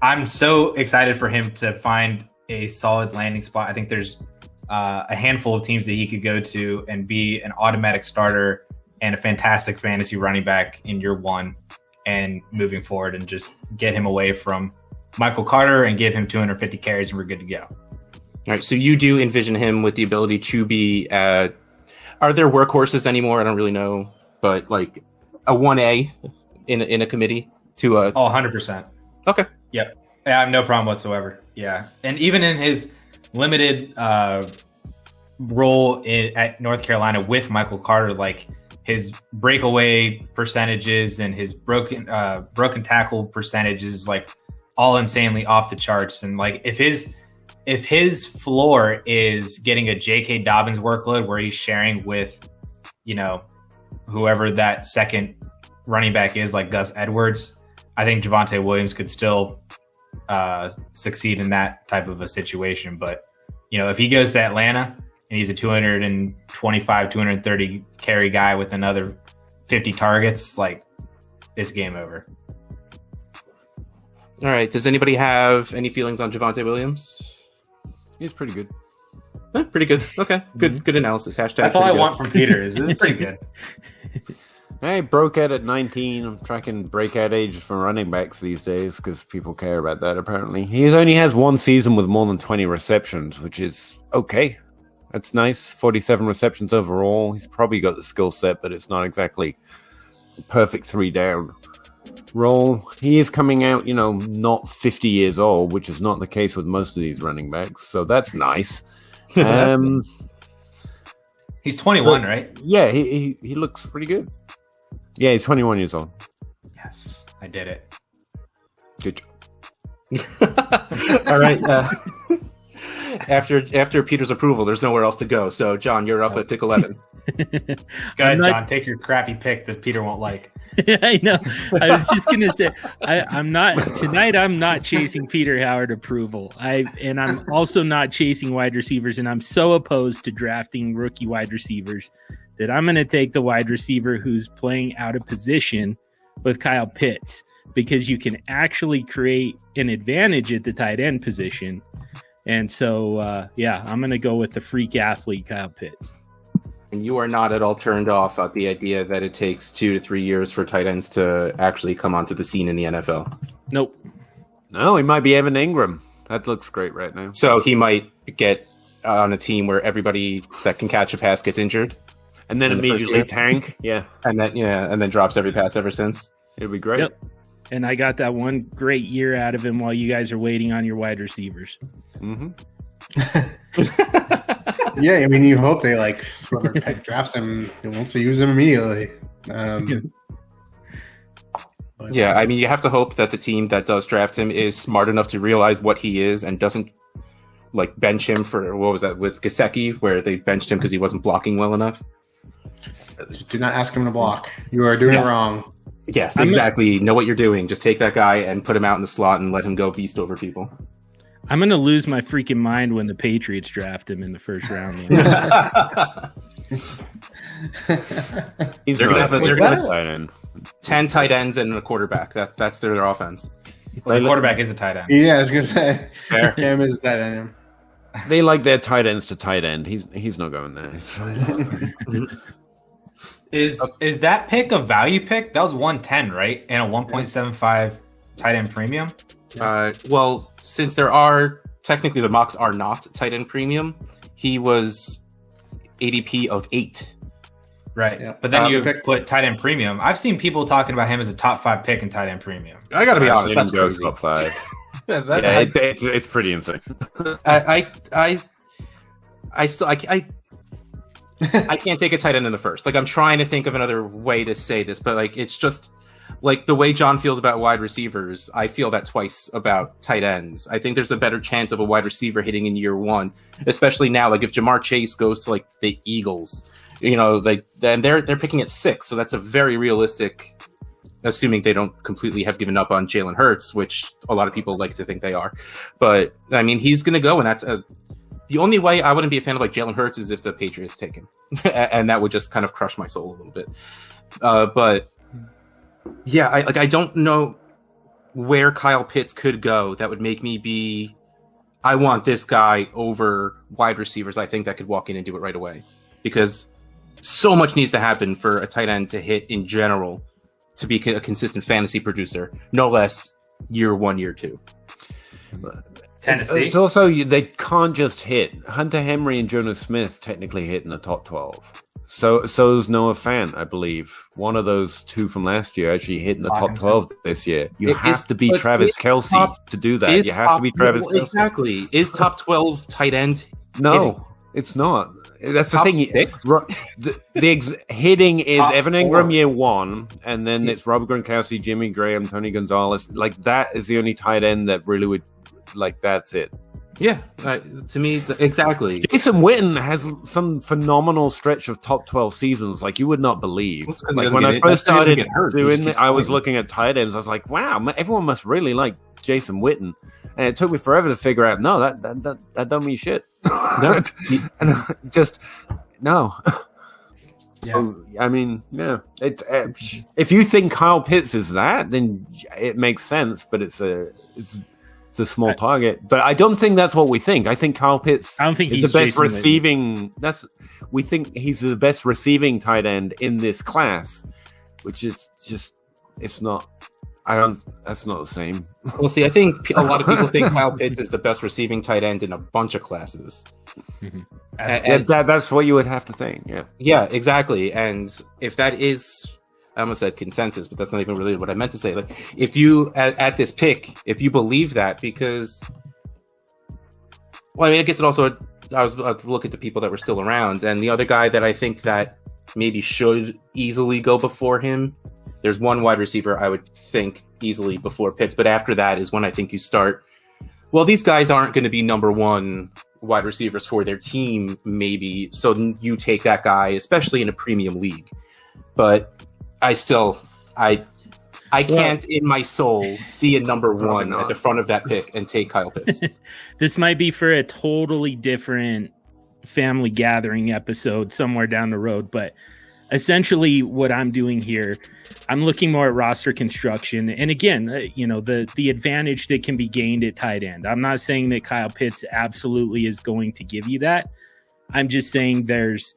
I'm so excited for him to find a solid landing spot. I think there's a handful of teams that he could go to and be an automatic starter and a fantastic fantasy running back in year one and moving forward, and just get him away from Michael Carter and give him 250 carries and we're good to go. All right, so you do envision him with the ability to be are there workhorses anymore? I don't really know, but like a 1A in a committee to a 100%. Okay. Yep. I have no problem whatsoever. Yeah. And even in his limited role at North Carolina with Michael Carter, like his breakaway percentages and his broken tackle percentages, like all insanely off the charts. And like if his floor is getting a J.K. Dobbins workload where he's sharing with, whoever that second running back is, like Gus Edwards, I think Javonte Williams could still succeed in that type of a situation. But, if he goes to Atlanta and he's a 225, 230 carry guy with another 50 targets, like it's game over. All right. Does anybody have any feelings on Javonte Williams? He's pretty good. Pretty good. Okay. Good analysis. Hashtag. That's all I pretty good. want from Peter. Is it's pretty good. Hey, broke out at 19. I'm tracking breakout ages for running backs these days because people care about that, apparently. He only has one season with more than 20 receptions, which is okay. That's nice. 47 receptions overall. He's probably got the skill set, but it's not exactly a perfect 3-down role. He is coming out, not 50 years old, which is not the case with most of these running backs, so that's nice. He's 21, right? Yeah, he looks pretty good. Yeah, he's 21 years old. Yes, I did it. Good job. All right. After Peter's approval, there's nowhere else to go. So, John, you're up at pick 11. Go ahead, John. Take your crappy pick that Peter won't like. I know. I was just gonna say I'm not chasing Peter Howard approval. I'm also not chasing wide receivers, and I'm so opposed to drafting rookie wide receivers that I'm gonna take the wide receiver who's playing out of position with Kyle Pitts, because you can actually create an advantage at the tight end position. And so I'm gonna go with the freak athlete Kyle Pitts. And you are not at all turned off at the idea that it takes 2 to 3 years for tight ends to actually come onto the scene in the NFL. Nope. No, he might be Evan Ingram. That looks great right now. So he might get on a team where everybody that can catch a pass gets injured, And then in the first immediately year. tank. Yeah, and then drops every pass ever since. it'd be great. Yep. And I got that one great year out of him while you guys are waiting on your wide receivers. Mm-hmm. Yeah, I mean, you hope they whoever drafts him, he wants to use him immediately. Yeah, I mean, you have to hope that the team that does draft him is smart enough to realize what he is and doesn't bench him for, what was that with Gesicki, where they benched him because he wasn't blocking well enough. Do not ask him to block. You are doing it wrong. Yeah, exactly. Know what you're doing. Just take that guy and put him out in the slot and let him go beast over people. I'm gonna lose my freaking mind when the Patriots draft him in the first round. He's They're not- gonna have he's a- not a tight end. 10 tight ends and a quarterback. That's their offense. The quarterback is a tight end. Yeah, I was gonna say. Fair. Cam is that end. They like their tight ends to tight end. He's not going there. It's fine. Is that pick a value pick? That was 110, right? And a 1.75 tight end premium. Well, since there are technically the mocks are not tight end premium, he was ADP of 8. Right. Yeah. But then you Pick- put tight end premium. I've seen people talking about him as a top 5 pick in tight end premium. I gotta be I've honest, seen him that's go crazy. top 5. That- Yeah, it's pretty insane. I can't take a tight end in the first. Like, I'm trying to think of another way to say this, but like, it's just like the way John feels about wide receivers. I feel that twice about tight ends. I think there's a better chance of a wide receiver hitting in year 1, especially now. Like, if Jamar Chase goes to like the Eagles, like then they're picking at 6, so that's a very realistic. Assuming they don't completely have given up on Jalen Hurts, which a lot of people like to think they are. But, I mean, he's going to go, and that's the only way I wouldn't be a fan of like Jalen Hurts is if the Patriots take him. And that would just kind of crush my soul a little bit. But, yeah, I don't know where Kyle Pitts could go that would make me I want this guy over wide receivers. I think that could walk in and do it right away. Because so much needs to happen for a tight end to hit in general to be a consistent fantasy producer, no less year 1, year 2. Tennessee. It's also they can't just hit. Hunter Henry and Jonas Smith technically hit in the top 12. So's Noah Fant, I believe. One of those two from last year actually hit in the top 12 this year. You have to be Travis Kelce to do that. You have to be Travis Kelce. Exactly. Is top 12 tight end? No, it's not. That's the Top thing. 6? The hitting is Top Evan 4. Ingram year 1, and then it's Robert Gronkowski, Jimmy Graham, Tony Gonzalez. Like, that is the only tight end that really would, like, that's it. Yeah, to me, exactly. Jason Witten has some phenomenal stretch of top 12 seasons, like you would not believe. That's 'cause he Like, doesn't when get I it- first that's 'cause he started doesn't get hurt. He doing just it, keeps I was playing. looking at tight ends. I was like, wow, everyone must really like Jason Witten. And it took me forever to figure out, no, that don't mean shit. No, just, no. Yeah. I mean, yeah. If you think Kyle Pitts is that, then it makes sense. But it's a small target. But I don't think that's what we think. I think Kyle Pitts. I don't think is he's the best Jason Witten. receiving. We think he's the best receiving tight end in this class, which is just it's not. That's not the same. Well, see, I think a lot of people think Kyle Pitts is the best receiving tight end in a bunch of classes. And That's what you would have to think. Yeah. yeah, exactly. And if that is, I almost said consensus, but that's not even really what I meant to say. Like, if you at this pick, if you believe that, because, well, I mean, I guess it also, I was about to look at the people that were still around, and the other guy that I think that maybe should easily go before him. There's one wide receiver I would think easily before Pitts, but after that is when I think you start. Well, these guys aren't going to be number 1 wide receivers for their team, maybe. So you take that guy, especially in a premium league. But I still, I can't in my soul see a number 1 at the front of that pick and take Kyle Pitts. This might be for a totally different family gathering episode somewhere down the road, but essentially what I'm doing here, I'm looking more at roster construction. And again, the advantage that can be gained at tight end. I'm not saying that Kyle Pitts absolutely is going to give you that. I'm just saying there's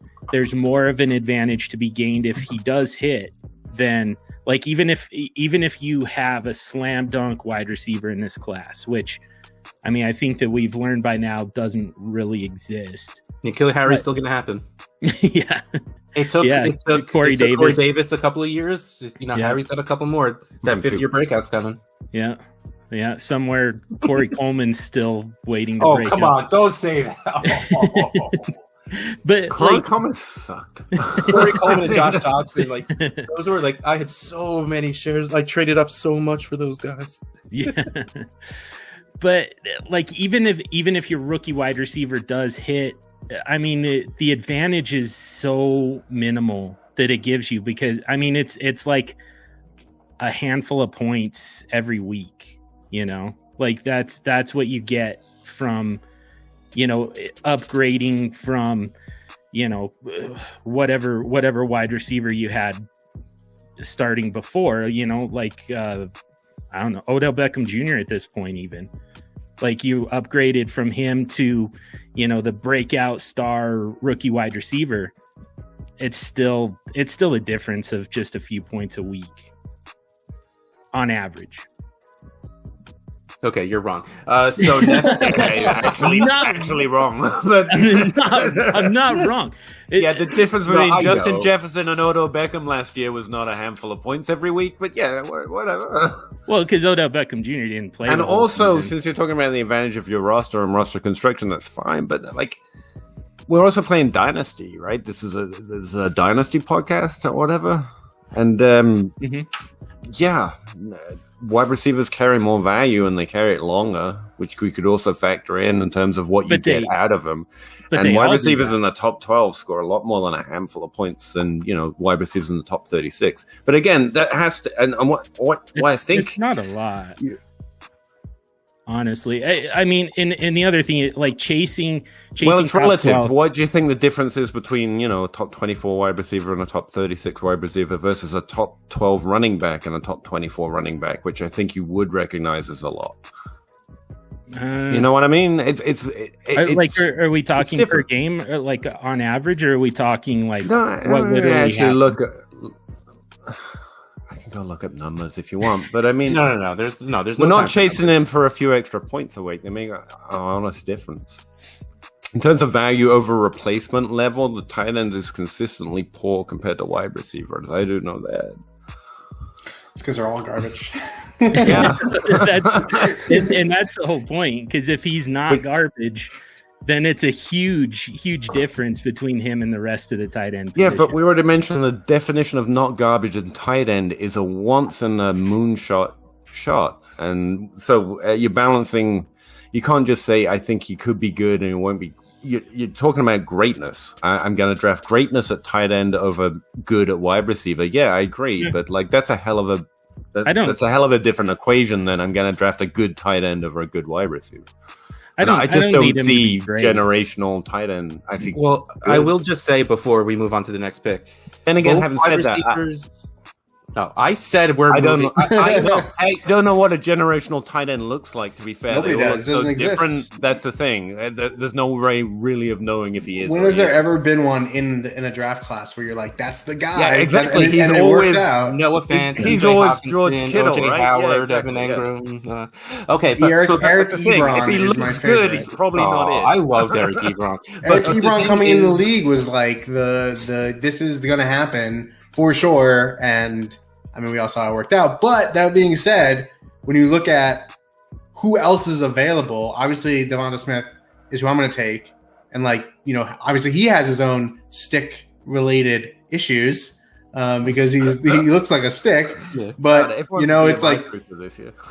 more of an advantage to be gained if he does hit than, like, even if you have a slam dunk wide receiver in this class, which, I mean, I think that we've learned by now doesn't really exist. Nikhil Harry's still going to happen. Yeah. It took Corey Davis a couple of years. Yeah. Harry's got a couple more. That 5th-year breakout's coming. Yeah. Yeah. Somewhere Corey Coleman's still waiting to Oh, break come up. on. Don't say that. But Corey Coleman sucked. Corey Coleman and Josh Dobson, like, those were like, I had so many shares. I traded up so much for those guys. yeah. But like, even if your rookie wide receiver does hit, I mean, the advantage is so minimal that it gives you, because I mean, it's like a handful of points every week, Like that's what you get from, upgrading from, whatever wide receiver you had starting before, I don't know, Odell Beckham Jr. at this point, even like you upgraded from him to, the breakout star rookie wide receiver. It's still a difference of just a few points a week on average. Okay, you're wrong. So okay, actually wrong. But I'm not wrong. The difference between Justin Jefferson and Odell Beckham last year was not a handful of points every week, but yeah, whatever. Well, because Odell Beckham Jr. didn't play. And also, since you're talking about the advantage of your roster and roster construction, that's fine. But like, we're also playing Dynasty, right? This is a Dynasty podcast or whatever, and wide receivers carry more value and they carry it longer, which we could also factor in terms of what you get out of them. And wide receivers in the top 12 score a lot more than a handful of points than, wide receivers in the top 36. But again, that has to, and what I think it's not a lot. Honestly, I mean, and the other thing, like chasing. Well, it's relative. 12. What do you think the difference is between, a top 24 wide receiver and a top 36 wide receiver versus a top 12 running back and a top 24 running back, which I think you would recognize as a lot. You know what I mean? It's like, are we talking per game, like on average, or are we talking like what literally actually look at? I can go look up numbers if you want, but I mean, no. There's we're not chasing them for a few extra points a week. They make an honest difference. In terms of value over replacement level, the tight end is consistently poor compared to wide receivers. I do know that. It's because they're all garbage. Yeah, and that's the whole point. Because if he's not garbage, then it's a huge difference between him and the rest of the tight end position. Yeah, but we already mentioned the definition of not garbage and tight end is a once in a moonshot shot. And so you're balancing, you can't just say, I think he could be good and it won't be. You're talking about greatness. I'm going to draft greatness at tight end over good at wide receiver. Yeah, I agree. Yeah. But like that's a hell of a different equation than I'm going to draft a good tight end over a good wide receiver. I just don't see generational tight end. I think. Well, good. I will just say before we move on to the next pick. And again, having said that, no, I said we're. I don't know. I don't know what a generational tight end looks like. To be fair, nobody does. It doesn't exist. That's the thing. There's no way really of knowing if he is. When has there ever been one in a draft class where you're like, that's the guy? Yeah, exactly. And he's always Noah Fant. He's always George Kittle, O.J. right? Howard, Evan Engram. Okay, but Eric Ebron Ebron if he is looks my good, favorite. he's probably not it. I loved Eric Ebron. Eric Ebron coming in the league was like the this is going to happen for sure, and. I mean, we all saw how it worked out. But that being said, when you look at who else is available, obviously DeVonta Smith is who I'm going to take. And obviously he has his own stick-related issues because he looks like a stick. Yeah. But, it's like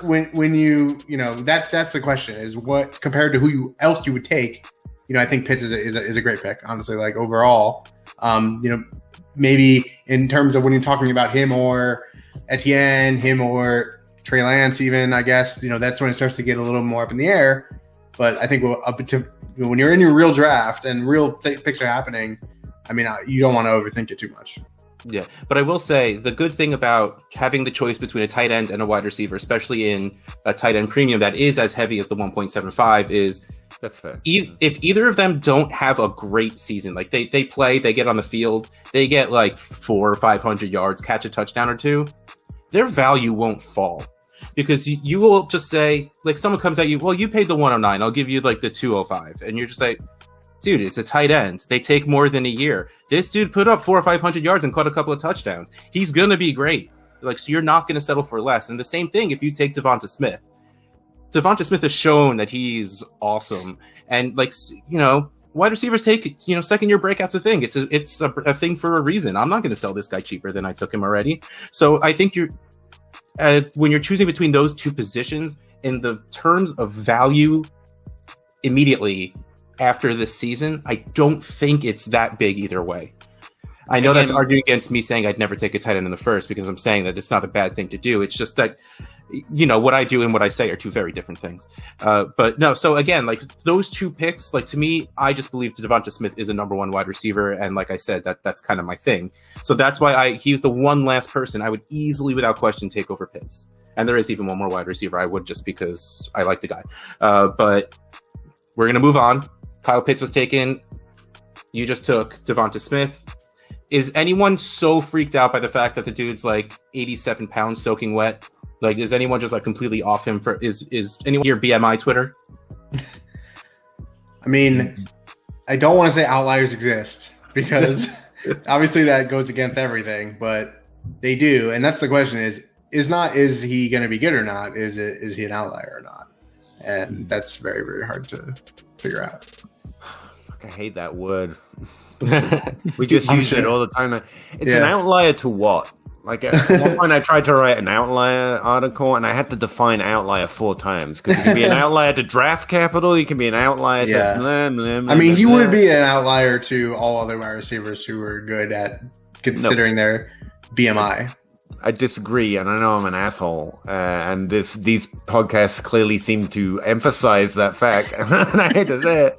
when you that's the question is what compared to who else you would take. I think Pitts is a great pick, honestly, like overall. Maybe in terms of when you're talking about him or Etienne, him or Trey Lance, even, I guess, that's when it starts to get a little more up in the air. But I think when you're in your real draft and real picks are happening, I mean, you don't want to overthink it too much. Yeah, but I will say the good thing about having the choice between a tight end and a wide receiver, especially in a tight end premium that is as heavy as the 1.75 is that's fair. If either of them don't have a great season, like they play, they get on the field, they get like 400 or 500 yards, catch a touchdown or two, their value won't fall because you will just say, like someone comes at you, well, you paid the 109, I'll give you like the 205. And you're just like, dude, it's a tight end. They take more than a year. This dude put up 400 or 500 yards and caught a couple of touchdowns. He's going to be great. Like, so you're not going to settle for less. And the same thing if you take DeVonta Smith. DeVonta Smith has shown that he's awesome. And wide receivers take, second year breakout's a thing. It's a thing for a reason. I'm not going to sell this guy cheaper than I took him already. So I think when you're choosing between those two positions in the terms of value immediately after this season, I don't think it's that big either way. I know that's arguing against me saying I'd never take a tight end in the first because I'm saying that it's not a bad thing to do. It's just that you know, what I do and what I say are two very different things. But no, so again, like those two picks, like to me, I just believe DeVonta Smith is a number one wide receiver. And like I said, that's kind of my thing. So that's why he's the one last person I would easily, without question, take over Pitts. And there is even one more wide receiver I would, just because I like the guy. But we're going to move on. Kyle Pitts was taken. You just took DeVonta Smith. Is anyone so freaked out by the fact that the dude's like 87 pounds soaking wet? Like, is anyone just like completely off him for, is anyone here BMI Twitter? I mean, I don't want to say outliers exist because obviously that goes against everything, but they do. And that's the question is he going to be good or not? Is he an outlier or not? And that's very, very hard to figure out. I hate that word. We just use it all the time. It's an outlier to what? Like at one point I tried to write an outlier article and I had to define outlier 4 times because you can be an outlier to draft capital, you can be an outlier to blah, blah, blah, I mean, he blah. would be an outlier to all other wide receivers who were good at considering their BMI. I disagree, and I know I'm an asshole, and these podcasts clearly seem to emphasize that fact, and I hate to say it.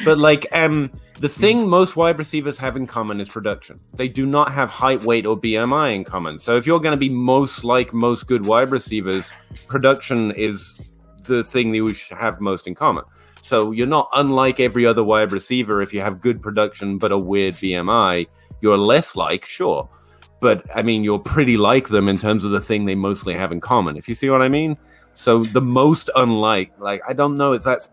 But like, the thing most wide receivers have in common is production. They do not have height, weight, or BMI in common. So if you're going to be most like most good wide receivers, production is the thing that you should have most in common. So you're not unlike every other wide receiver if you have good production but a weird BMI. You're less like, sure. But, I mean, you're pretty like them in terms of the thing they mostly have in common, if you see what I mean. So the most unlike, like, I don't know if that's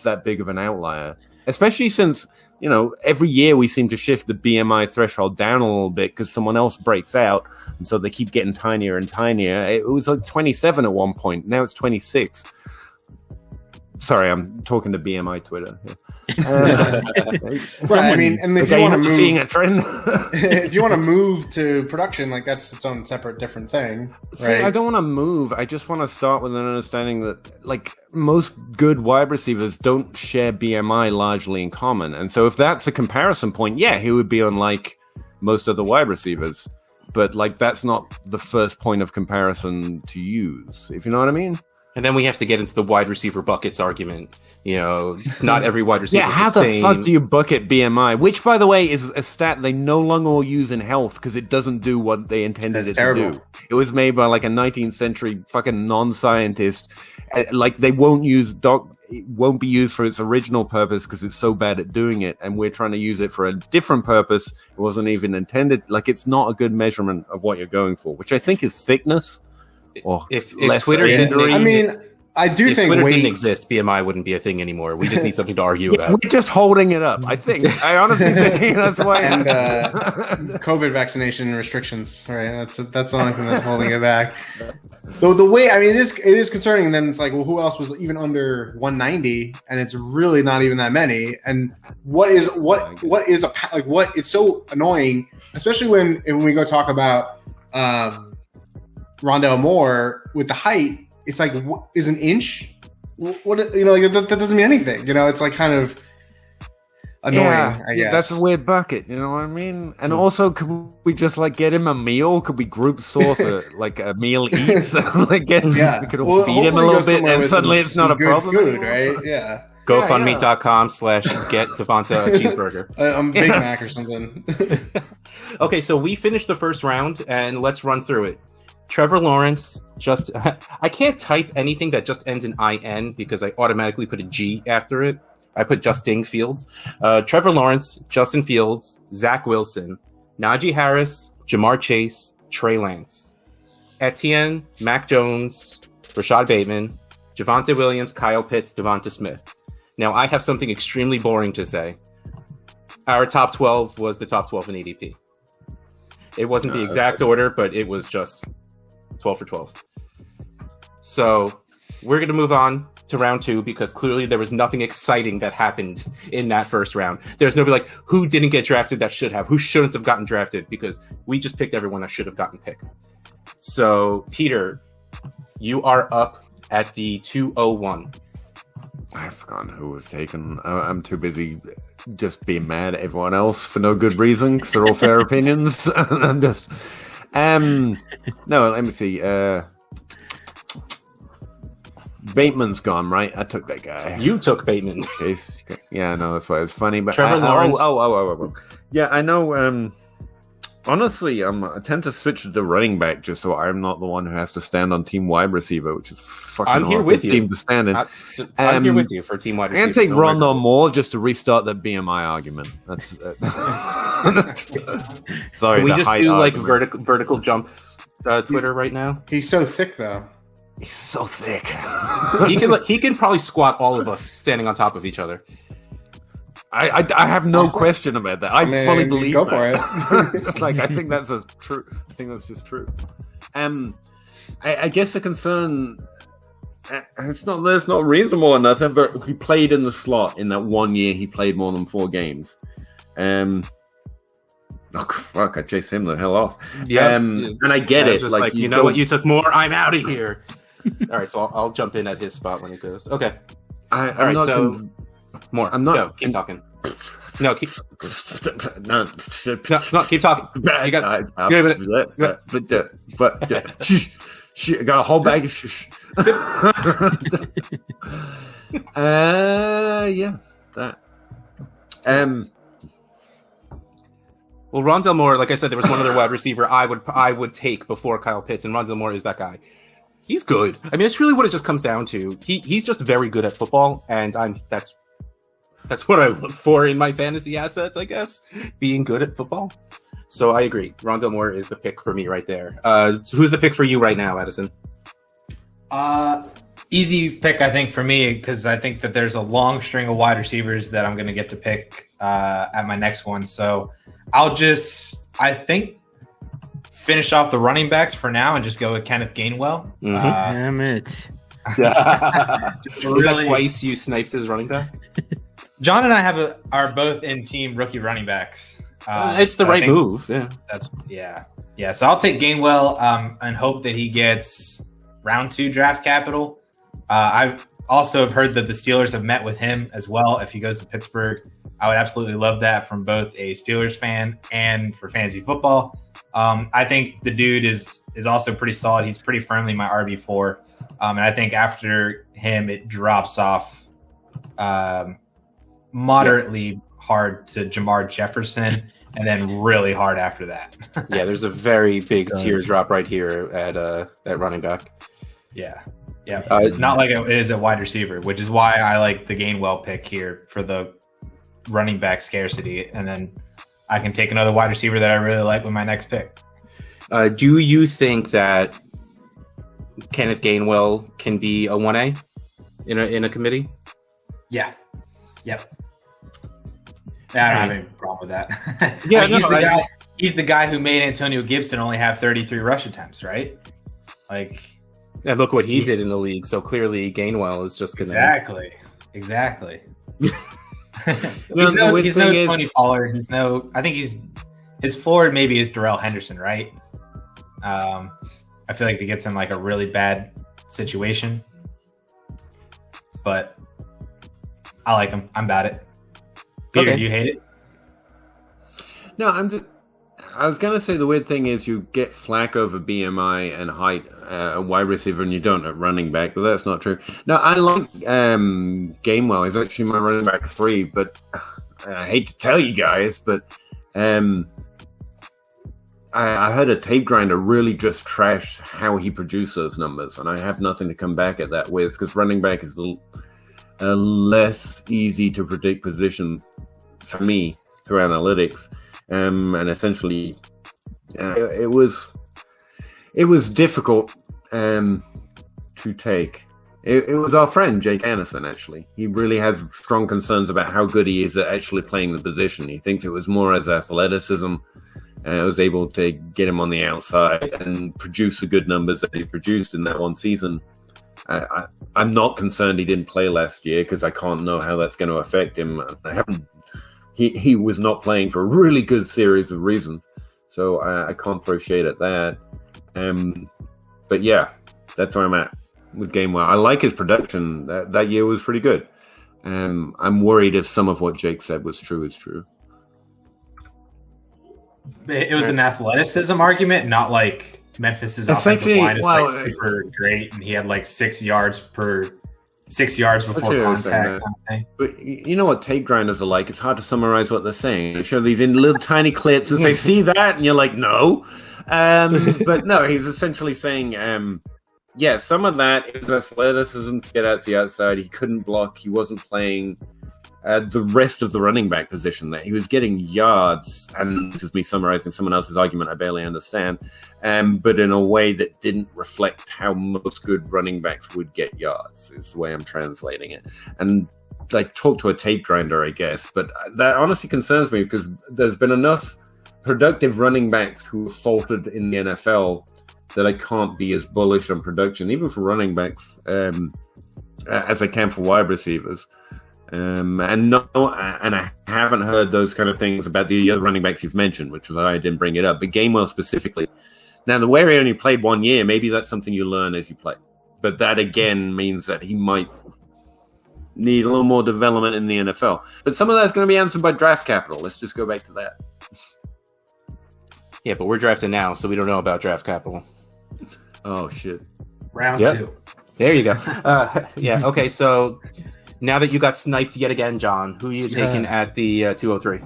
that big of an outlier. Especially since, you know, every year we seem to shift the BMI threshold down a little bit because someone else breaks out. And so they keep getting tinier and tinier. It was like 27 at one point. Now it's 26. Sorry, I'm talking to BMI Twitter. Right, I mean, and if you want to move, seeing a trend, if you want to move to production, like that's its own separate different thing. Right? See, I don't want to move. I just want to start with an understanding that, like, most good wide receivers don't share BMI largely in common, and so if that's a comparison point, yeah, he would be unlike most other wide receivers. But like, that's not the first point of comparison to use. If you know what I mean. And then we have to get into the wide receiver buckets argument. You know, not every wide receiver. Yeah, how the fuck do you bucket BMI? Which, by the way, is a stat they no longer will use in health because it doesn't do what they intended it to do. It was made by like a 19th century fucking non-scientist. Like, they won't use it won't be used for its original purpose because it's so bad at doing it, and we're trying to use it for a different purpose. It wasn't even intended. Like, it's not a good measurement of what you're going for, which I think is thickness. Or if Twitter didn't, I mean, I do if think Twitter didn't exist, BMI wouldn't be a thing anymore. We just need something to argue about. We're just holding it up. I think. I honestly think that's why. And COVID vaccination restrictions, right? That's the only thing that's holding it back. Though the way, I mean, it is concerning. And then it's like, well, who else was even under 190? And it's really not even that many. And it's so annoying, especially when we go talk about Rondale Moore with the height. It's like, what is an inch? What, you know, like that doesn't mean anything. You know, it's like kind of annoying. I guess that's a weird bucket. You know what I mean? And also, could we just like get him a meal? Could we group source like a meal eats? Like we could all feed him a little bit, and suddenly it's not a problem. Food, right? Yeah. GoFundMe.com/get DeVonta a cheeseburger. Big Mac or something. Okay, so we finished the first round, and let's run through it. Trevor Lawrence, I can't type anything that just ends in IN because I automatically put a G after it. I put Justin Fields. Trevor Lawrence, Justin Fields, Zach Wilson, Najee Harris, Jamar Chase, Trey Lance, Etienne, Mac Jones, Rashod Bateman, Javonte Williams, Kyle Pitts, DeVonta Smith. Now, I have something extremely boring to say. Our top 12 was the top 12 in ADP. It wasn't the exact order, but it was just 12 for 12. So we're going to move on to round 2 because clearly there was nothing exciting that happened in that first round. There's nobody like who didn't get drafted that should have, who shouldn't have gotten drafted, because we just picked everyone that should have gotten picked. So Peter, you are up at the 201. I've forgotten who was taken. I'm too busy just being mad at everyone else for no good reason because they're all fair opinions. I'm just no, let me see. Bateman's gone, right? I took that guy. You took Bateman. Yeah, I know that's why it was funny. But Trevor Lawrence. Yeah, I know. Honestly, I tend to switch to the running back just so I'm not the one who has to stand on team wide receiver, which is fucking I'm here hard with for you. team to stand in. I'm here with you for team wide receiver. And take Rondale Moore just to restart that BMI argument. That's sorry. Can we the just height do like argument. vertical jump Twitter right now? He's so thick, though. He's so thick. He can probably squat all of us standing on top of each other. I have no question about that. I fully believe go that. for it. It's like I think that's true. I think that's just true. I guess the concern it's not reasonable or nothing, but he played in the slot in that 1 year. He played more than 4 games. Oh fuck! I chased him the hell off. Yeah, and I get it. Just like you know what, you took more. I'm out of here. All right, so I'll jump in at his spot when it goes. Okay. All right, so more. I'm not. Go, keep talking. No, keep. No, keep talking. You got. I got a whole bag of shh. Yeah, that. Well, Rondale Moore, like I said, there was one other wide receiver I would take before Kyle Pitts, and Rondale Moore is that guy. He's good. I mean, that's really what it just comes down to. He's just very good at football, and that's what I look for in my fantasy assets, I guess, being good at football. So I agree. Rondale Moore is the pick for me right there. So who's the pick for you right now, Addison? Easy pick, I think, for me, because I think that there's a long string of wide receivers that I'm going to get to pick at my next one. So I'll I think, finish off the running backs for now and just go with Kenneth Gainwell. Damn it. Was that twice you sniped his running back? John and I are both in team rookie running backs. It's the right move. Yeah. So I'll take Gainwell and hope that he gets round 2 draft capital. I also have heard that the Steelers have met with him as well. If he goes to Pittsburgh, I would absolutely love that from both a Steelers fan and for fantasy football. I think the dude is also pretty solid. He's pretty firmly my RB4. And I think after him, it drops off moderately hard to Jermar Jefferson, and then really hard after that. Yeah, there's a very big teardrop right here at running back. Yeah. Not like it is a wide receiver, which is why I like the Gainwell pick here for the running back scarcity, and then I can take another wide receiver that I really like with my next pick. Do you think that Kenneth Gainwell can be a 1A in a committee? Yeah. Yep. I don't have any problem with that. Yeah, he's the guy who made Antonio Gibson only have 33 rush attempts, right? Like, and look what he did in the league. So clearly, Gainwell is just gonna exactly. He's no Tony Pollard. I think his forward maybe is Darrell Henderson, right? I feel like if he gets in like a really bad situation, but I like him. I'm about it. Peter, do you hate it? No, I was going to say the weird thing is you get flack over BMI and height at wide receiver and you don't at running back, but that's not true. No, I like Gainwell. He's actually my running back 3, but I hate to tell you guys, but I heard a tape grinder really just trashed how he produced those numbers, and I have nothing to come back at that with because running back is a less easy to predict position for me through analytics. And essentially, it was difficult to take. It was our friend Jake Addison, actually. He really has strong concerns about how good he is at actually playing the position. He thinks it was more as athleticism. I was able to get him on the outside and produce the good numbers that he produced in that one season. I'm not concerned he didn't play last year because I can't know how that's going to affect him. He was not playing for a really good series of reasons, so I can't throw shade at that. But yeah, that's where I'm at with Gainwell. I like his production. That year was pretty good. I'm worried if some of what Jake said was true is true. It was an athleticism argument, not like Memphis's That's offensive actually- line is well, like super great, and he had like 6 yards before Okay, contact. kind of thing. But you know what tape grinders are like? It's hard to summarize what they're saying. They show these in little tiny clips and say, "See that?" And you're like, "No." But no, he's essentially saying, yeah, some of that is athleticism to get out to the outside. He couldn't block. He wasn't playing the rest of the running back position there. He was getting yards, and this is me summarizing someone else's argument I barely understand, but in a way that didn't reflect how most good running backs would get yards, is the way I'm translating it. And like, talk to a tape grinder, I guess, but that honestly concerns me because there's been enough productive running backs who have faltered in the NFL that I can't be as bullish on production, even for running backs, as I can for wide receivers. And I haven't heard those kind of things about the other running backs you've mentioned, which is why I didn't bring it up. But Gainwell specifically. Now, the way he only played 1 year, maybe that's something you learn as you play. But that, again, means that he might need a little more development in the NFL. But some of that's going to be answered by draft capital. Let's just go back to that. Yeah, but we're drafting now, so we don't know about draft capital. Oh, shit. Round Yep. 2. There you go. Yeah, okay, so now that you got sniped yet again, John, who are you taking at the 203?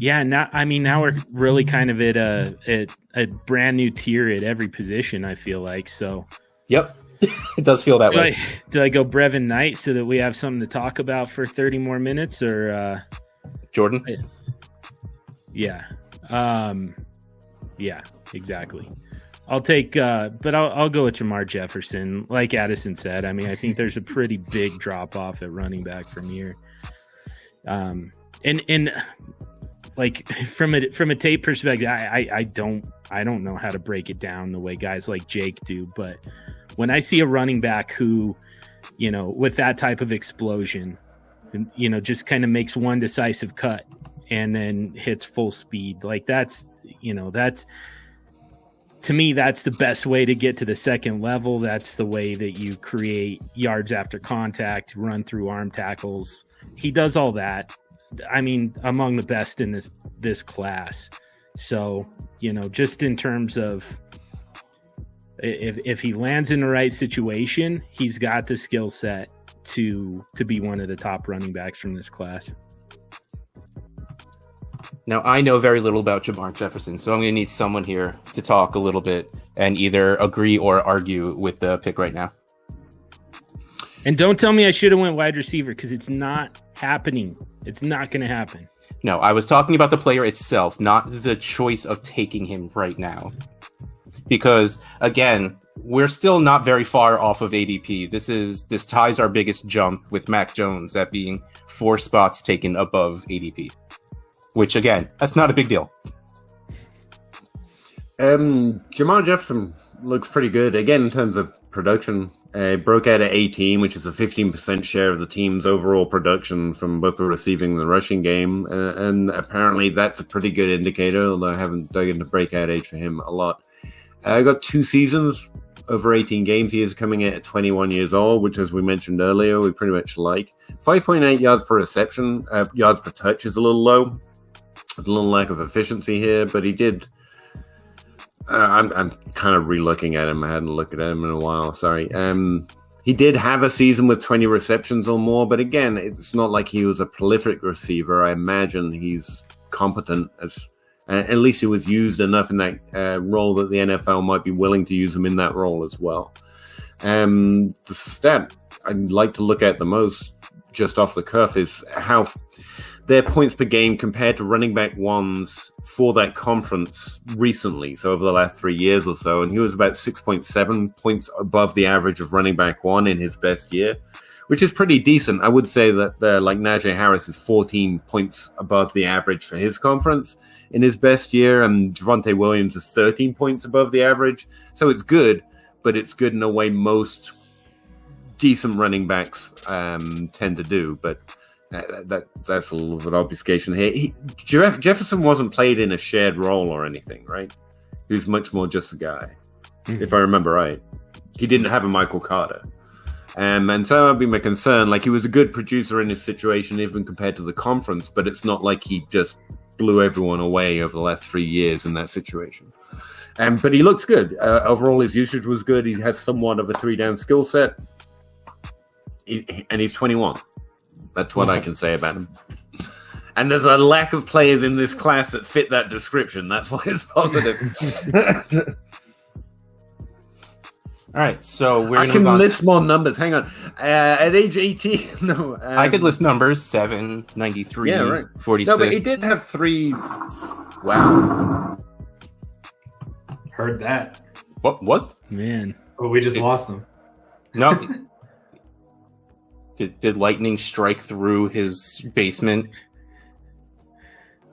Yeah, now we're really kind of at a brand new tier at every position, I feel like. So Yep, it does feel that way. Do I go Brevin Knight so that we have something to talk about for 30 more minutes, or Jordan? Yeah. Yeah, exactly. I'll take, but I'll go with Jermar Jefferson. Like Addison said, I mean, I think there's a pretty big drop off at running back from here. And like from a tape perspective, I don't know how to break it down the way guys like Jake do. But when I see a running back who, you know, with that type of explosion, you know, just kind of makes one decisive cut and then hits full speed, like that's to me, that's the best way to get to the second level. That's the way that you create yards after contact, run through arm tackles. He does all that. I mean, among the best in this class. So, you know, just in terms of if he lands in the right situation, he's got the skill set to be one of the top running backs from this class. Now, I know very little about Jermar Jefferson, so I'm going to need someone here to talk a little bit and either agree or argue with the pick right now. And don't tell me I should have went wide receiver, because it's not happening. It's not going to happen. No, I was talking about the player itself, not the choice of taking him right now. Because, again, we're still not very far off of ADP. This ties our biggest jump with Mac Jones at being 4 spots taken above ADP. Which, again, that's not a big deal. Jermar Jefferson looks pretty good. Again, in terms of production, broke out at 18, which is a 15% share of the team's overall production from both the receiving and the rushing game. And apparently that's a pretty good indicator, although I haven't dug into breakout age for him a lot. I got 2 seasons over 18 games. He is coming in at 21 years old, which, as we mentioned earlier, we pretty much like. 5.8 yards per reception. Yards per touch is a little low. A little lack of efficiency here, but he did. I'm kind of re-looking at him. I hadn't looked at him in a while. Sorry. He did have a season with 20 receptions or more, but again, it's not like he was a prolific receiver. I imagine he's competent. At least he was used enough in that role that the NFL might be willing to use him in that role as well. The stat I'd like to look at the most, just off the cuff, is how their points per game compared to running back ones for that conference recently, so over the last 3 years or so, and he was about 6.7 points above the average of running back one in his best year, which is pretty decent. I would say that like Najee Harris is 14 points above the average for his conference in his best year, and Javonte Williams is 13 points above the average. So it's good, but it's good in a way most decent running backs tend to do. But that's a little bit of obfuscation here. Jefferson wasn't played in a shared role or anything, right? He was much more just a guy, if I remember right. He didn't have a Michael Carter. And so that'd be my concern. Like, he was a good producer in his situation, even compared to the conference, but it's not like he just blew everyone away over the last 3 years in that situation. But he looks good. Overall, his usage was good. He has somewhat of a 3-down skill set. And he's 21. That's what I can say about him. And there's a lack of players in this class that fit that description. That's why it's positive. All right, so we're I can list more numbers. Hang on. At age 18, no. I could list numbers 7, 93, Yeah, right. 46. No, but he did have 3. Wow. Heard that. What was? Man. Oh, we just lost him. No. Did lightning strike through his basement?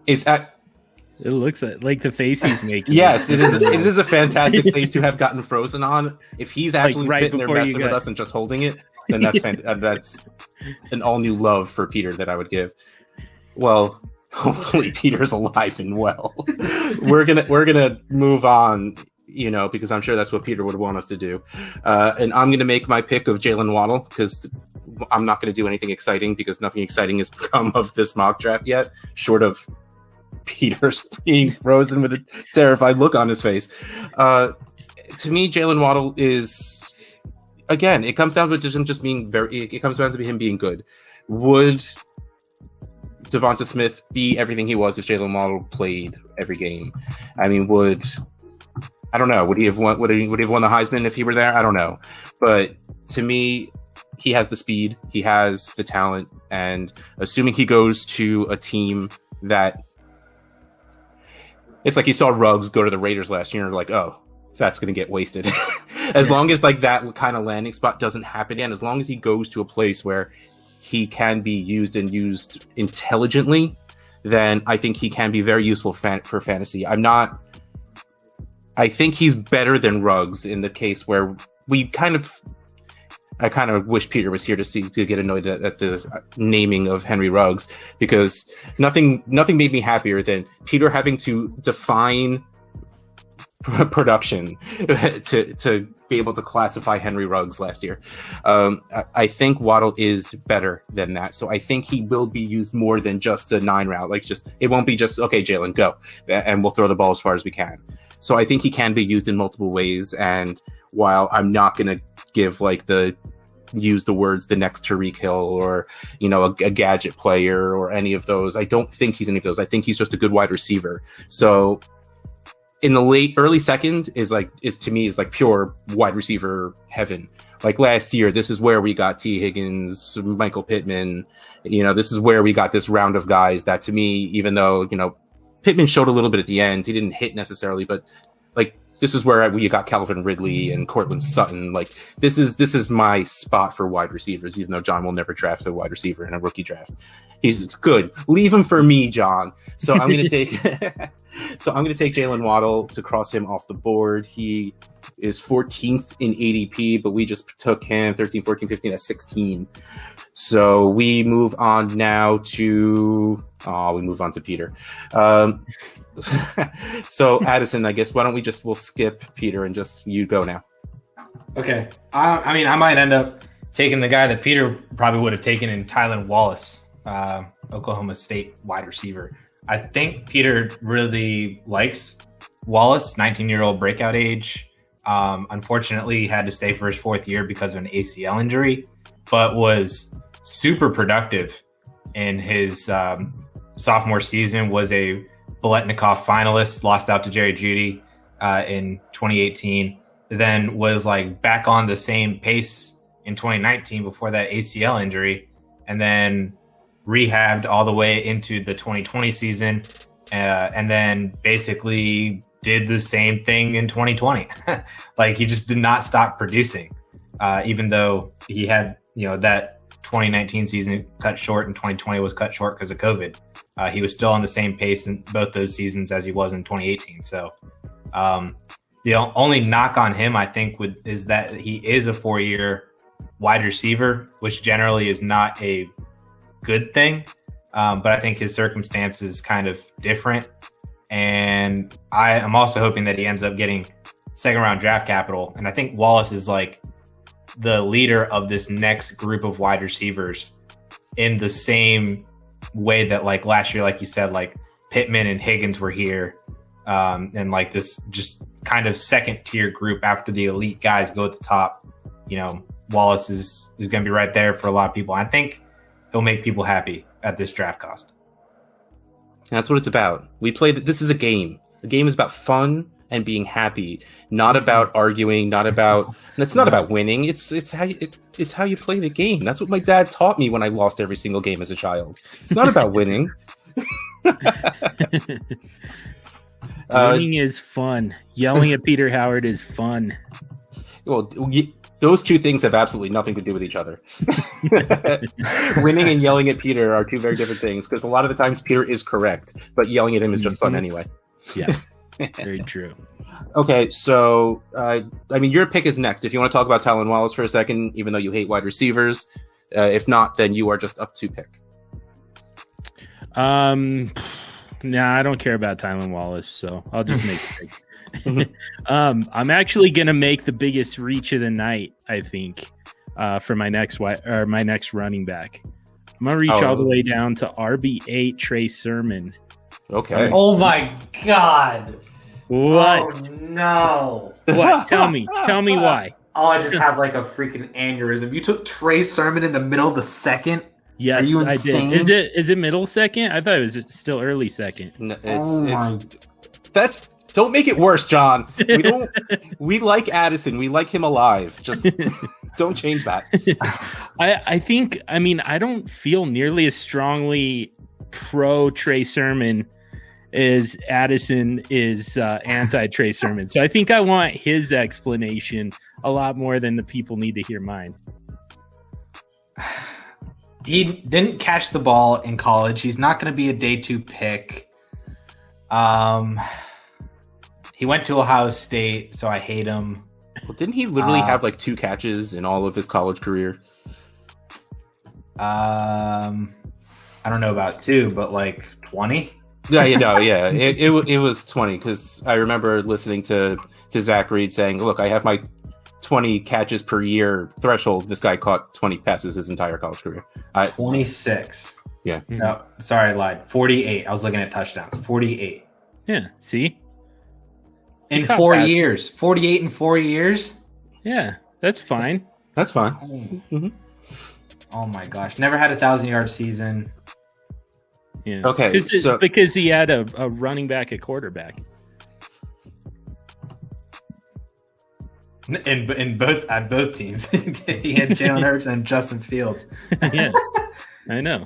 Is that? It looks like the face he's making. Yes, it is. It is a fantastic place to have gotten frozen on. If he's actually right sitting there before you messing with got- us and just holding it, then that's that's an all new love for Peter that I would give. Well, hopefully Peter's alive and well. We're gonna move on, because I'm sure that's what Peter would want us to do. And I'm gonna make my pick of Jaylen Waddle because I'm not gonna do anything exciting because nothing exciting has come of this mock draft yet, short of Peter's being frozen with a terrified look on his face. To me, Jaylen Waddle is, again, it comes down to him just being it comes down to him being good. Would DeVonta Smith be everything he was if Jaylen Waddle played every game? I mean, I don't know. Would he have won the Heisman if he were there? I don't know. But to me, he has the speed, he has the talent, and assuming he goes to a team that, it's like you saw Ruggs go to the Raiders last year and like, oh, that's going to get wasted. As long as like that kind of landing spot doesn't happen again, as long as he goes to a place where he can be used and used intelligently, then I think he can be very useful for fantasy. I think he's better than Ruggs in the case where I kind of wish Peter was here to get annoyed at the naming of Henry Ruggs, because nothing made me happier than Peter having to define production to be able to classify Henry Ruggs last year. I think Waddle is better than that, so I think he will be used more than just a 9 route. It won't be just, okay, Jaylen, go, and we'll throw the ball as far as we can. So I think he can be used in multiple ways, and while I'm not going to give use the words the next Tyreek Hill or a gadget player or any of those, I don't think he's any of those. I think he's just a good wide receiver. So in the early second is to me pure wide receiver heaven. Like last year, this is where we got T. Higgins, Michael Pittman. This is where we got this round of guys that, to me, even though Pittman showed a little bit at the end, he didn't hit necessarily, but this is where you got Calvin Ridley and Cortland Sutton. This is my spot for wide receivers, even though John will never draft a wide receiver in a rookie draft. He's good. Leave him for me, John. So I'm going to take Jaylen Waddle to cross him off the board. He is 14th in ADP, but we just took him 13, 14, 15 at 16. So we move on now to Peter. So Addison, I guess, why don't we'll skip Peter and just you go now. Okay. I might end up taking the guy that Peter probably would have taken in Tylan Wallace, Oklahoma State wide receiver. I think Peter really likes Wallace, 19-year-old breakout age. Unfortunately, he had to stay for his 4th year because of an ACL injury, but was super productive in his sophomore season, was a Biletnikoff finalist, lost out to Jerry Jeudy in 2018, then was back on the same pace in 2019 before that ACL injury, and then rehabbed all the way into the 2020 season, and then basically did the same thing in 2020. He just did not stop producing, even though he had, that 2019 season cut short and 2020 was cut short because of COVID. He was still on the same pace in both those seasons as he was in 2018. So the only knock on him, I think, is that he is a 4-year wide receiver, which generally is not a good thing. But I think his circumstance is kind of different. And I am also hoping that he ends up getting 2nd-round draft capital. And I think Wallace is the leader of this next group of wide receivers in the same way that last year, like you said, Pittman and Higgins were here. and like this just kind of second tier group after the elite guys go at the top. Wallace is going to be right there for a lot of people. I think he'll make people happy at this draft cost. That's what it's about. This is a game. The game is about fun and being happy, not about arguing, and it's not about winning. It's how you play the game. That's what my dad taught me when I lost every single game as a child. It's not about winning. Winning is fun. Yelling at Peter Howard is fun. Well, those two things have absolutely nothing to do with each other. Winning and yelling at Peter are two very different things, because a lot of the times Peter is correct, but yelling at him is just fun anyway. Yeah, very true. Okay, so your pick is next. If you want to talk about Tylan Wallace for a second, even though you hate wide receivers, if not, then you are just up to pick. Nah, I don't care about Tylan Wallace, so I'll just make a pick. I'm actually gonna make the biggest reach of the night, I think, for my next running back. I'm gonna reach all the way down to RB8 Trey Sermon. Okay. Oh my God! What? Oh no! What? Tell me why. Oh, I just have like a freaking aneurysm. You took Trey Sermon in the middle of the second. Yes, Are you I insane? did. Is it middle second? I thought it was still early second. No, don't make it worse, John. We like Addison. We like him alive. Just don't change that. I don't feel nearly as strongly pro Trey Sermon as Addison is anti Trey Sermon. So I think I want his explanation a lot more than the people need to hear mine. He didn't catch the ball in college. He's not going to be a day 2 pick. He went to Ohio State, so I hate him. Well, didn't he literally have like 2 catches in all of his college career? I don't know about 2, but like 20. Yeah. It was 20, because I remember listening to Zach Reed saying, "Look, I have my 20 catches per year threshold." This guy caught 20 passes his entire college career. 26. Yeah. No, sorry, I lied. 48. I was looking at touchdowns. 48. Yeah. See. In 4 years. 48 in 4 years? Yeah, that's fine. That's fine. Mm-hmm. Oh my gosh. Never had a 1,000-yard season. Yeah. Okay. Because he had a running back at quarterback. In both teams. He had Jalen Hurts and Justin Fields. Yeah. I know.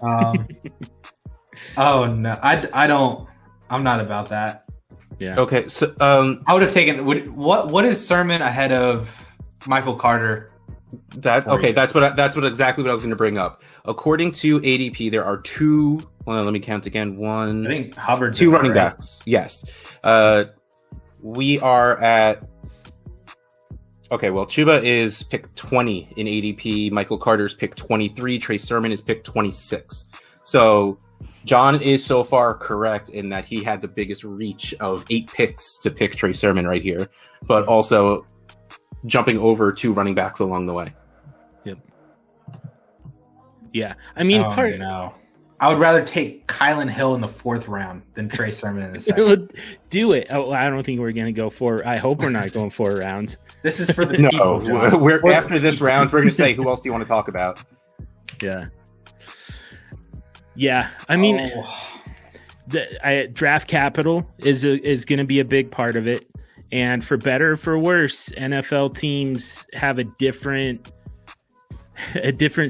Oh no. I'm not about that. Yeah. Okay, so I would have taken what is Sermon ahead of Michael Carter? That's exactly what I was going to bring up. According to ADP, there are 2. Well, let me count again. I think Hubbard's 2 running backs. Yes. We are at. Okay, well, Chuba is pick 20 in ADP. Michael Carter's pick 23. Trey Sermon is pick 26. So John is so far correct in that he had the biggest reach of 8 picks to pick Trey Sermon right here, but also jumping over 2 running backs along the way. Yep. Yeah. I mean, no. I would rather take Kylan Hill in the 4th round than Trey Sermon in the 2nd. Do it. Oh, I don't think we're going to go 4. I hope we're not going 4 rounds. This is for the people. No, we're after this round, we're going to say, who else do you want to talk about? Yeah. Yeah, I mean, draft capital is going to be a big part of it, and for better or for worse, NFL teams have a different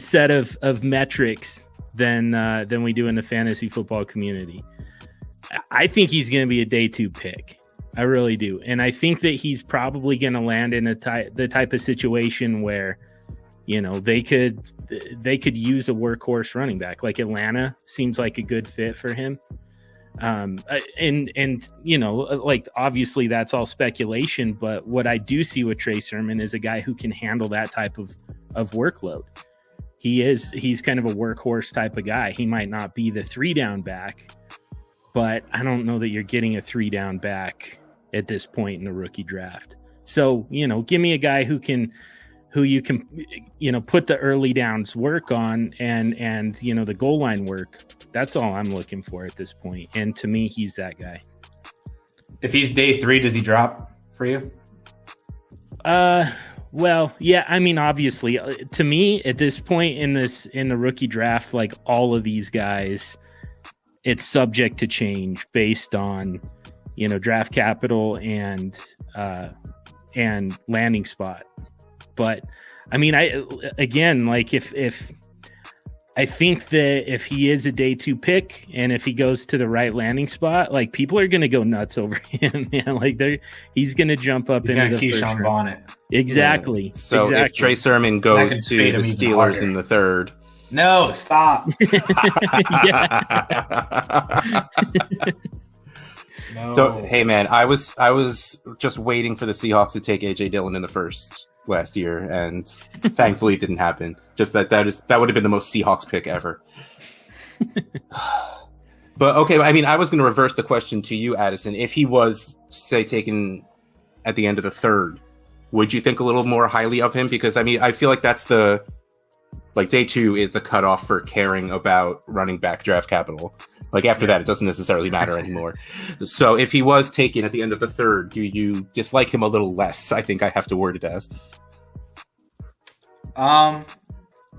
set of metrics than we do in the fantasy football community. I think he's going to be a day 2 pick. I really do, and I think that he's probably going to land in the type of situation where, they could use a workhorse running back. Like Atlanta seems like a good fit for him. And like obviously that's all speculation, but what I do see with Trey Sermon is a guy who can handle that type of workload. He's kind of a workhorse type of guy. He might not be the 3-down back, but I don't know that you're getting a 3-down back at this point in the rookie draft. So, give me a guy who you can put the early downs work on and the goal line work. That's all I'm looking for at this point. And to me, he's that guy. If he's day 3, does he drop for you? Well, yeah, I mean, obviously, to me at this point in the rookie draft, like all of these guys, it's subject to change based on, draft capital and landing spot. But I mean, if I think that if he is a day 2 pick and if he goes to the right landing spot, like people are going to go nuts over him, man. Like he's going to jump up into the first round. Bonnet. Exactly. Yeah. So exactly. if Trey Sermon goes can to fade the him even Steelers harder. in the 3rd. No, stop. No. Hey man, I was just waiting for the Seahawks to take AJ Dillon in the 1st last year, and thankfully it didn't happen. Just that would have been the most Seahawks pick ever. But okay, I mean, I was going to reverse the question to you, Addison. If he was, say, taken at the end of the 3rd, would you think a little more highly of him? Because I mean, I feel like that's day 2 is the cutoff for caring about running back draft capital. Like after that, it doesn't necessarily matter anymore. So if he was taken at the end of the 3rd, do you dislike him a little less? I think I have to word it as.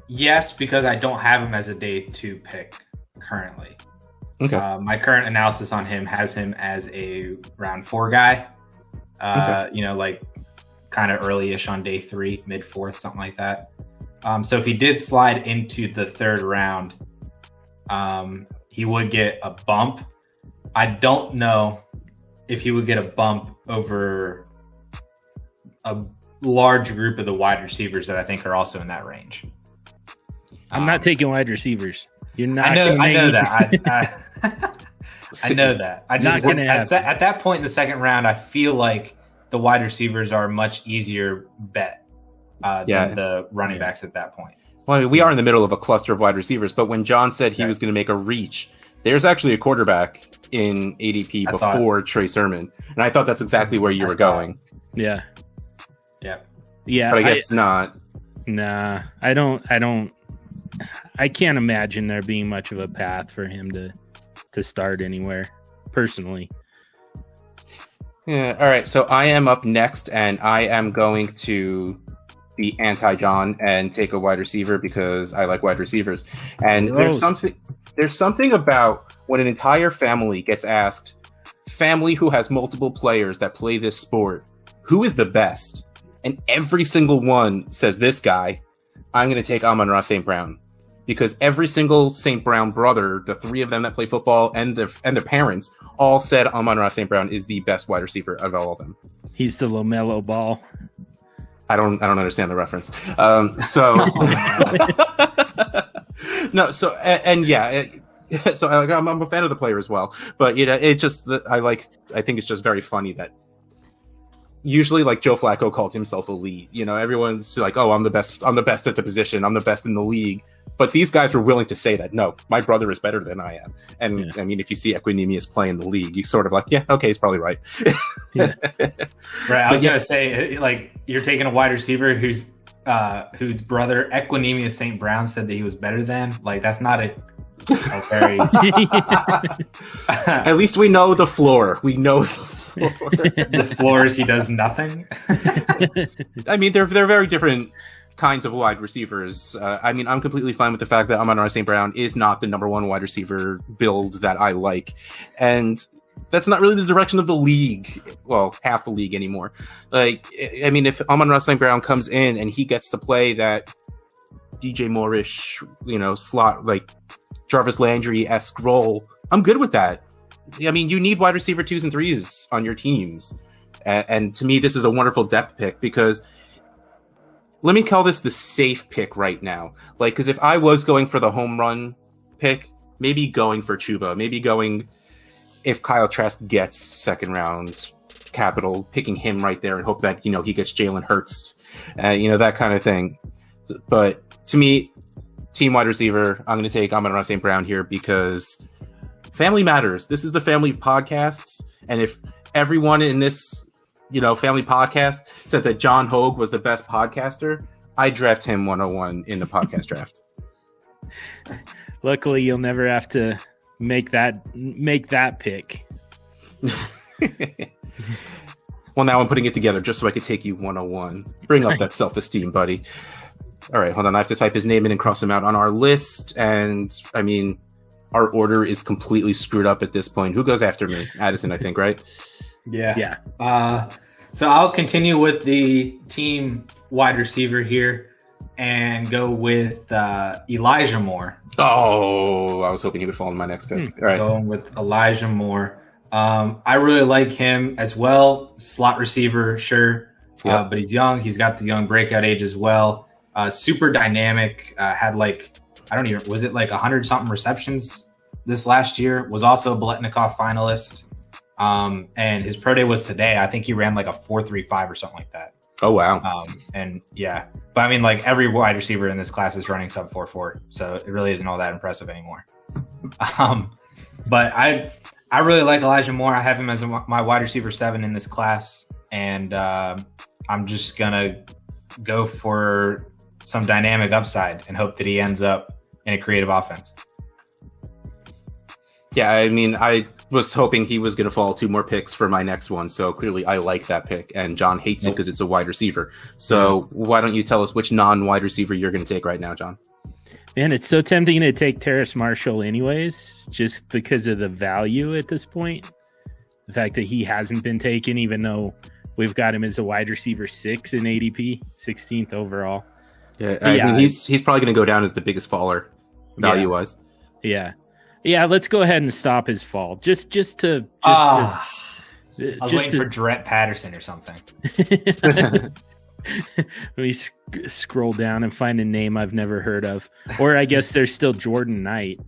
Yes, because I don't have him as a day 2 pick currently. Okay. My current analysis on him has him as a round 4 guy. Like kind of early-ish on day 3, mid 4th, something like that. So if he did slide into the 3rd round, he would get a bump. I don't know if he would get a bump over a large group of the wide receivers that I think are also in that range. I'm not taking wide receivers. You're not. I know that. I know that. I just Not gonna happen. at that point in the 2nd round, I feel like the wide receivers are a much easier bet than the running backs at that point. Well, we are in the middle of a cluster of wide receivers, but when John said he was going to make a reach, there's actually a quarterback in ADP before Trey Sermon, and I thought that's exactly where you were going. Yeah. Yeah. Yeah. But I guess not. Nah, I don't. I can't imagine there being much of a path for him to start anywhere, personally. Yeah. All right. So I am up next, and I am going to be anti-John and take a wide receiver because I like wide receivers. And there's something about when an entire family gets asked, family who has multiple players that play this sport, who is the best? And every single one says this guy. I'm going to take Amon-Ra St. Brown because every single St. Brown brother, the 3 of them that play football and their parents all said Amon-Ra St. Brown is the best wide receiver of all of them. He's the LaMelo Ball. I don't understand the reference. No. So I'm a fan of the player as well. But it just I think it's just very funny that usually like Joe Flacco called himself elite. Everyone's like, oh, I'm the best at the position. I'm the best in the league. But these guys were willing to say that, no, my brother is better than I am. And I mean, if you see Equinemius play in the league, you sort of like, yeah, okay, he's probably right. Right. I was going to say, like, you're taking a wide receiver whose brother Equinemius St. Brown said that he was better than. Like, that's not a very. At least we know the floor. We know the floor. The floor is he does nothing. I mean, they're very different kinds of wide receivers. I mean, I'm completely fine with the fact that Amon-Ra St. Brown is not the number 1 wide receiver build that I like. And that's not really the direction of the league. Well, half the league anymore. Like, I mean, if Amon-Ra St. Brown comes in and he gets to play that DJ Moore-ish, slot, like Jarvis Landry-esque role, I'm good with that. I mean, you need wide receiver 2s and 3s on your teams. And to me, this is a wonderful depth pick because let me call this the safe pick right now. Like, because if I was going for the home run pick, maybe going for Chuba, maybe going if Kyle Trask gets 2nd round capital, picking him right there and hope that, he gets Jalen Hurts, that kind of thing. But to me, team wide receiver, I'm going to take Amon-Ra St. Brown here because family matters. This is the family of podcasts. And if everyone in this family podcast said that John Hogue was the best podcaster, I draft him 101 in the podcast draft. Luckily, you'll never have to make that pick. Well, now I'm putting it together just so I could take you 101. Bring up that self-esteem, buddy. All right, hold on. I have to type his name in and cross him out on our list. And, I mean, our order is completely screwed up at this point. Who goes after me? Addison, I think, right? Yeah. So I'll continue with the team wide receiver here and go with Elijah Moore. Oh, I was hoping he would fall in my next pick. All right. Going with Elijah Moore. I really like him as well. Slot receiver, sure. Yep. But he's young. He's got the young breakout age as well. Super dynamic. Had was it like 100-something receptions this last year? Was also a Biletnikoff finalist. And his pro day was today. I think he ran like a 4.35 or something like that. Oh, wow. And yeah, but I mean, like every wide receiver in this class is running sub 4.4, so it really isn't all that impressive anymore. But I really like Elijah Moore. I have him as my wide receiver 7 in this class, and I'm just gonna go for some dynamic upside and hope that he ends up in a creative offense. Yeah, I mean, I was hoping he was going to fall 2 more picks for my next one. So clearly I like that pick, and John hates it because it's a wide receiver. So why don't you tell us which non-wide receiver you're going to take right now, John? Man, it's so tempting to take Terrace Marshall anyways, just because of the value at this point. The fact that he hasn't been taken, even though we've got him as a wide receiver 6 in ADP, 16th overall. Yeah, I mean, he's probably going to go down as the biggest faller value-wise. Yeah. Yeah, let's go ahead and stop his fall. Just to. I was waiting for Jarrett Patterson or something. Let me scroll down and find a name I've never heard of. Or I guess there's still Jordan Knight.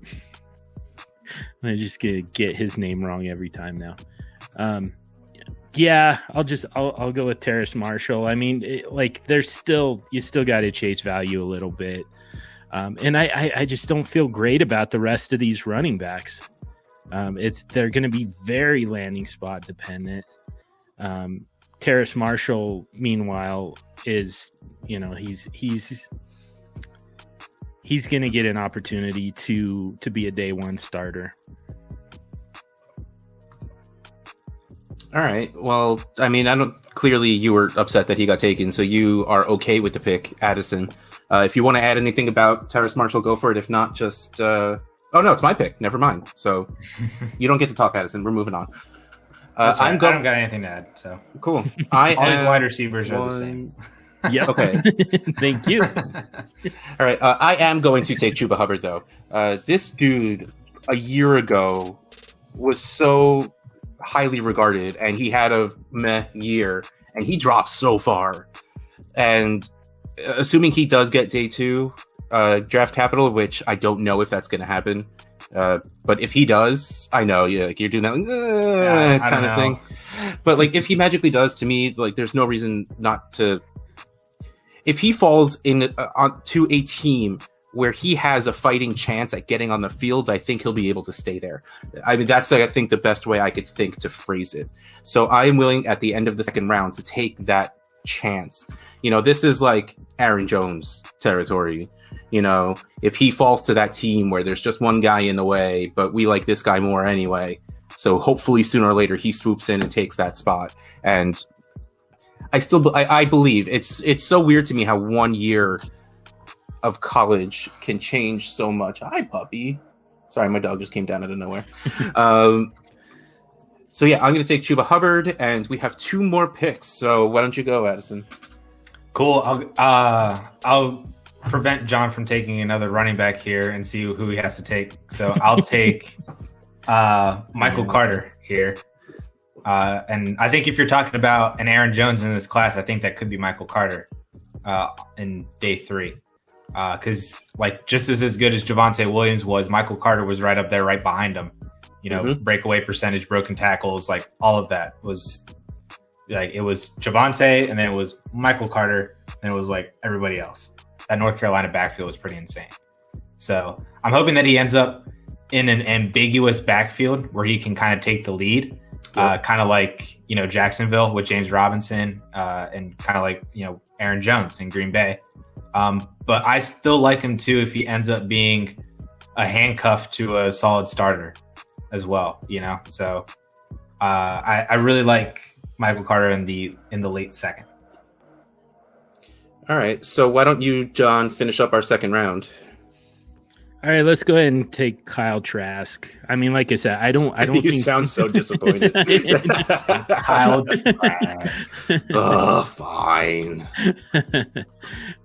I'm just gonna get his name wrong every time now. Yeah, I'll go with Terrace Marshall. I mean, you still got to chase value a little bit. And I just don't feel great about the rest of these running backs. They're going to be very landing spot dependent. Terrace Marshall, meanwhile, is he's going to get an opportunity to be a day one starter. All right. Well, I mean, clearly you were upset that he got taken, so you are okay with the pick, Addison. If you want to add anything about Terrace Marshall, go for it. If not, just... oh, no, it's my pick. Never mind. So you don't get to talk, Addison. We're moving on. I don't got anything to add. So cool. All these wide receivers are the same. Yep. Okay. Thank you. All right. I am going to take Chuba Hubbard, though. This dude, a year ago, was so highly regarded, and he had a meh year, and he dropped so far. And... assuming he does get day 2 draft capital, which I don't know if that's going to happen. But if he does, I know you're doing that kind of thing. But like, if he magically does, to me, like, there's no reason not to. If he falls to a team where he has a fighting chance at getting on the field, I think he'll be able to stay there. I mean, that's I think the best way I could think to phrase it. So I am willing at the end of the second round to take that chance. This is like Aaron Jones territory. If he falls to that team where there's just one guy in the way, but we like this guy more anyway. So hopefully sooner or later he swoops in and takes that spot. And I believe it's so weird to me how 1 year of college can change so much. Hi, puppy. Sorry, my dog just came down out of nowhere. So yeah, I'm going to take Chuba Hubbard, and we have 2 more picks. So why don't you go, Addison? Cool. I'll prevent John from taking another running back here and see who he has to take. So I'll take Michael Carter here. And I think if you're talking about an Aaron Jones in this class, I think that could be Michael Carter in day 3. Because just as good as Javonte Williams was, Michael Carter was right up there, right behind him. Breakaway percentage, broken tackles, like all of that was like, it was Javonte, and then it was Michael Carter, and it was like everybody else. That North Carolina backfield was pretty insane. So I'm hoping that he ends up in an ambiguous backfield where he can kind of take the lead, kind of like, Jacksonville with James Robinson, and kind of like, Aaron Jones in Green Bay. But I still like him too if he ends up being a handcuff to a solid starter as well, So I really like Michael Carter in the late second. All right. So why don't you, John, finish up our second round? All right, let's go ahead and take Kyle Trask. I mean, like I said, I don't You think sound so disappointed. Kyle Trask. Oh, fine.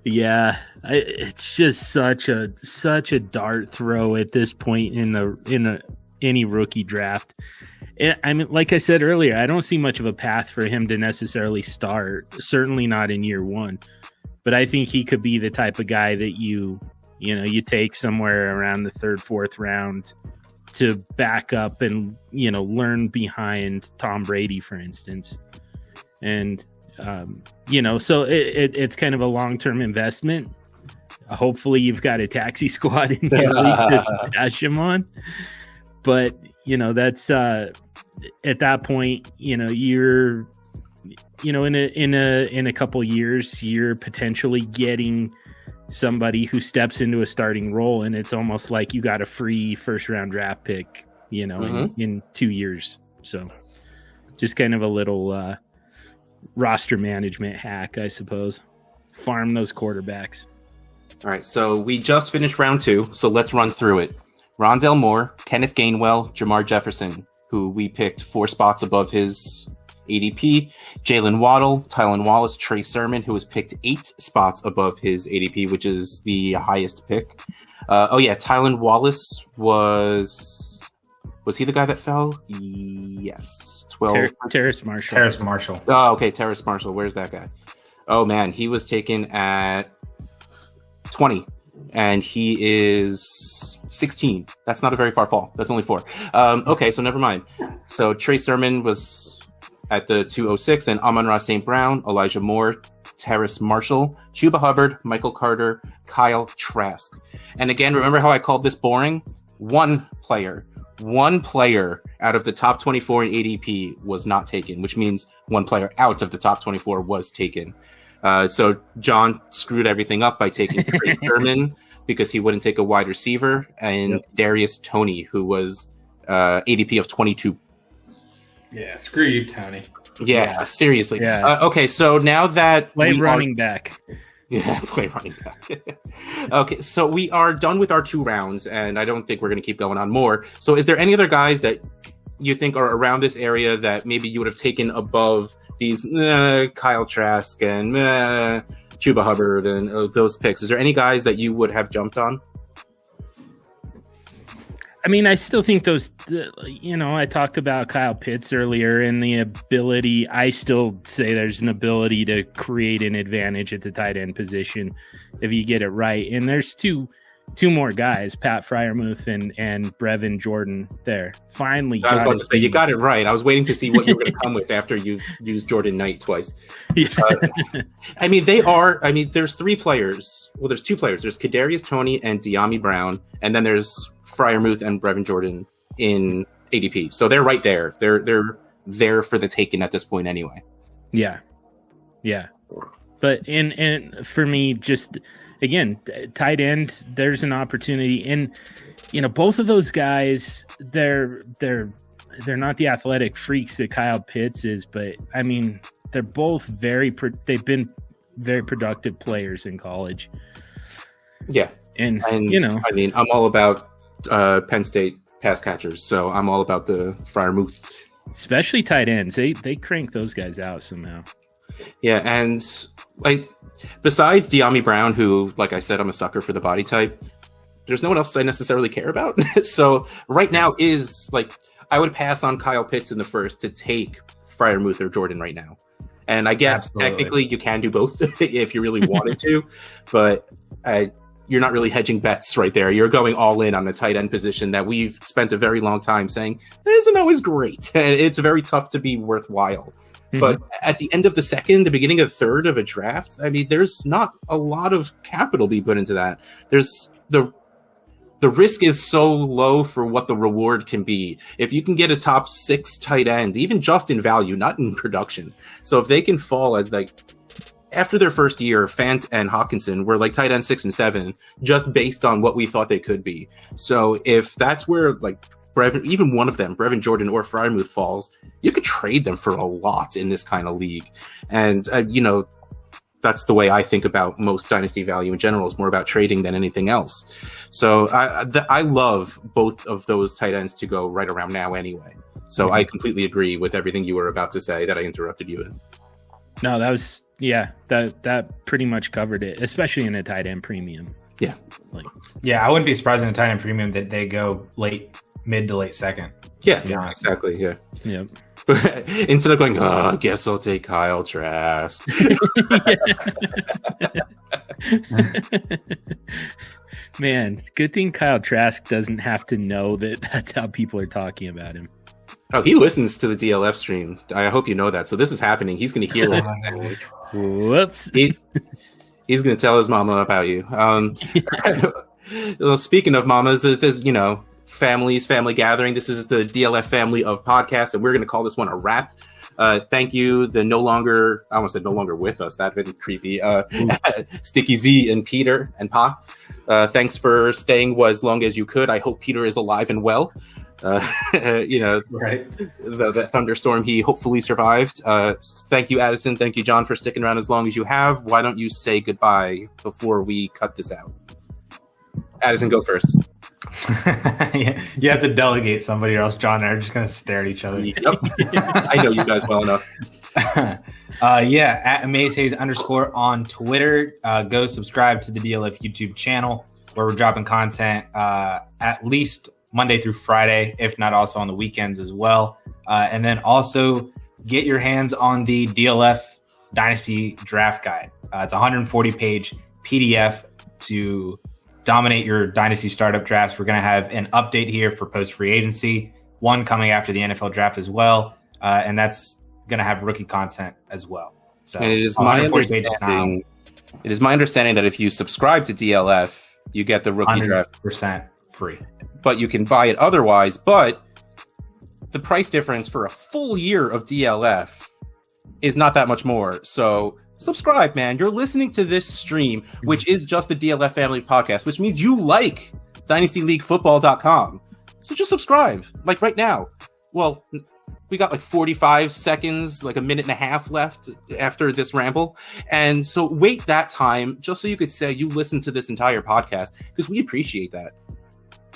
Yeah, it's just such a dart throw at this point in any rookie draft. I mean, like I said earlier, I don't see much of a path for him to necessarily start. Certainly not in year one, but I think he could be the type of guy that you take somewhere around the third, fourth round to back up and, learn behind Tom Brady, for instance. And, so it's kind of a long-term investment. Hopefully you've got a taxi squad in your league to stash him on. But, that's at that point, you're, in a couple years, you're potentially getting somebody who steps into a starting role, and it's almost like you got a free first round draft pick, in 2 years. So just kind of a little roster management hack, I suppose. Farm those quarterbacks. All right. So we just finished round 2. So let's run through it. Rondale Moore, Kenneth Gainwell, Jermar Jefferson, who we picked 4 spots above his ADP, Jaylen Waddle, Tylan Wallace, Trey Sermon, who was picked 8 spots above his ADP, which is the highest pick. Tylan Wallace was he the guy that fell? Yes, 12. Terrace Marshall. Terrace Marshall. Oh, okay, Terrace Marshall. Where's that guy? Oh man, he was taken at 20, and he is 16. That's not a very far fall. That's only 4. Okay, so never mind. So Trey Sermon was at the 206, then Amon-Ra St. Brown, Elijah Moore, Terrace Marshall, Chuba Hubbard, Michael Carter, Kyle Trask. And again, remember how I called this boring? One player out of the top 24 in ADP was not taken, which means one player out of the top 24 was taken. So John screwed everything up by taking Trey Sermon because he wouldn't take a wide receiver, and Darius Toney, who was ADP of 22. Yeah, screw you, Tony. Yeah, seriously. Yeah. Okay, so now that Play running back. Yeah, play running back. Okay, so we are done with our 2 rounds, and I don't think we're going to keep going on more. So is there any other guys that you think are around this area that maybe you would have taken above these Kyle Trask and Chuba Hubbard and those picks? Is there any guys that you would have jumped on? I mean, I still think those, I talked about Kyle Pitts earlier and the ability. I still say there's an ability to create an advantage at the tight end position if you get it right. And there's two more guys, Pat Freiermuth and Brevin Jordan there. Finally. I was about to say, you got it right. I was waiting to see what you were going to come with after you've used Jordan Knight twice. Yeah. There's 3 players. Well, there's 2 players. There's Kadarius Toney and De'Ami Brown. And then there's Freiermuth and Brevin Jordan in ADP. So they're right there. They're there for the taking at this point anyway. Yeah. But and for me, just again, tight end, there's an opportunity. And both of those guys, they're not the athletic freaks that Kyle Pitts is, but I mean, they're both they've been very productive players in college. Yeah. And I'm all about Penn State pass catchers, so I'm all about the Freiermuth. Especially tight ends. They crank those guys out somehow. Yeah, and besides De'Ami Brown, who, like I said, I'm a sucker for the body type, there's no one else I necessarily care about. So right now I would pass on Kyle Pitts in the first to take Freiermuth or Jordan right now. And I guess technically you can do both if you really wanted to, but you're not really hedging bets right there. You're going all in on the tight end position that we've spent a very long time saying isn't always great. And it's very tough to be worthwhile. Mm-hmm. But at the end of the second, the beginning of the third of a draft, I mean, there's not a lot of capital being put into that. There's the risk is so low for what the reward can be. If you can get a top 6 tight end, even just in value, not in production. So if they can fall as after their first year, Fant and Hawkinson were tight end 6 and 7, just based on what we thought they could be. So if that's where even one of them, Brevin Jordan or Freiermuth falls, you could trade them for a lot in this kind of league. And, that's the way I think about most dynasty value in general, is more about trading than anything else. So I love both of those tight ends to go right around now anyway. So I completely agree with everything you were about to say that I interrupted you in. No, that pretty much covered it, especially in a tight end premium. Yeah. I wouldn't be surprised in a tight end premium that they go mid to late second. Yeah, exactly. Yeah. Yep. But instead of going, I guess I'll take Kyle Trask. Man, good thing Kyle Trask doesn't have to know that that's how people are talking about him. Oh, he listens to the DLF stream. I hope you know that. So this is happening. He's going to hear it. Whoops. He's going to tell his mama about you. Well, speaking of mamas, there's family gathering. This is the DLF family of podcasts, and we're going to call this one a wrap. Thank you. I almost said no longer with us. That'd been creepy. Sticky Z and Peter and Pa. Thanks for staying as long as you could. I hope Peter is alive and well. Right. The thunderstorm he hopefully survived. Thank you, Addison. Thank you, John, for sticking around as long as you have. Why don't you say goodbye before we cut this out? Addison, go first. You have to delegate somebody, or else John and I are just going to stare at each other. Yep. I know you guys well enough. At AmazeHaze_ on Twitter. Go subscribe to the DLF YouTube channel, where we're dropping content at least Monday through Friday, if not also on the weekends as well. And then also get your hands on the DLF Dynasty Draft Guide. It's a 140-page PDF to dominate your Dynasty startup drafts. We're going to have an update here for post-free agency, one coming after the NFL draft as well, and that's going to have rookie content as well. So, and it is my understanding that if you subscribe to DLF, you get the rookie draft 100% free. But you can buy it otherwise. But the price difference for a full year of DLF is not that much more. So subscribe, man. You're listening to this stream, which is just the DLF family podcast, which means you like DynastyLeagueFootball.com. So just subscribe, like right now. Well, we got like 45 seconds, like a minute and a half left after this ramble. And so wait that time just so you could say you listened to this entire podcast, because we appreciate that.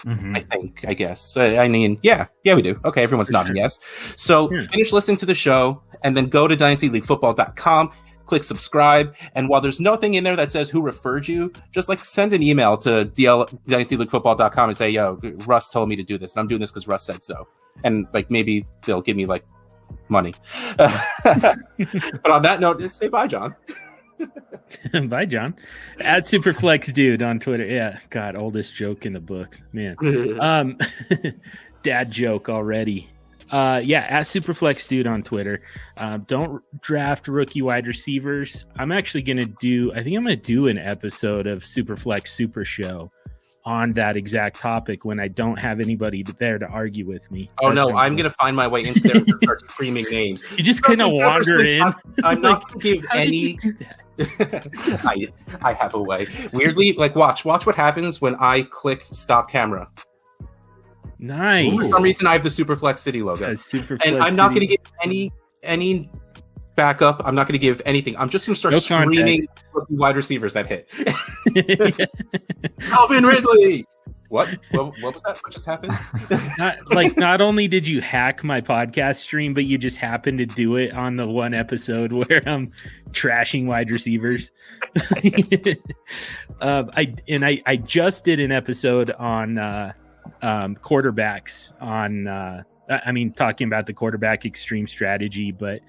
I guess. I mean, yeah, we do. Okay, everyone's nodding yes. So finish listening to the show and then go to DynastyLeagueFootball.com, click subscribe. And while there's nothing in there that says who referred you, just like send an email to DynastyLeagueFootball.com and say, yo, Russ told me to do this, and I'm doing this because Russ said so. And like maybe they'll give me like money. But on that note, say bye, John. Bye, John. At Superflex Dude on Twitter. Yeah, God, oldest joke in the books, man. Dad joke already. At Superflex Dude on Twitter. Don't draft rookie wide receivers. I'm actually gonna do an episode of Superflex Super Show on that exact topic when I don't have anybody there to argue with me. Oh no, I'm going to find my way into there and start screaming names. You just kind of wander in. I'm not going to give any. I have a way. Weirdly, like watch what happens when I click stop camera. Nice. For some reason, I have the Superflex City logo, and I'm not going to give any backup. I'm not going to give anything. I'm just going to start screaming wide receivers that hit. Calvin Ridley. What was that? What just happened? Not only did you hack my podcast stream, but you just happened to do it on the one episode where I'm trashing wide receivers. I just did an episode on quarterbacks talking about the quarterback extreme strategy, but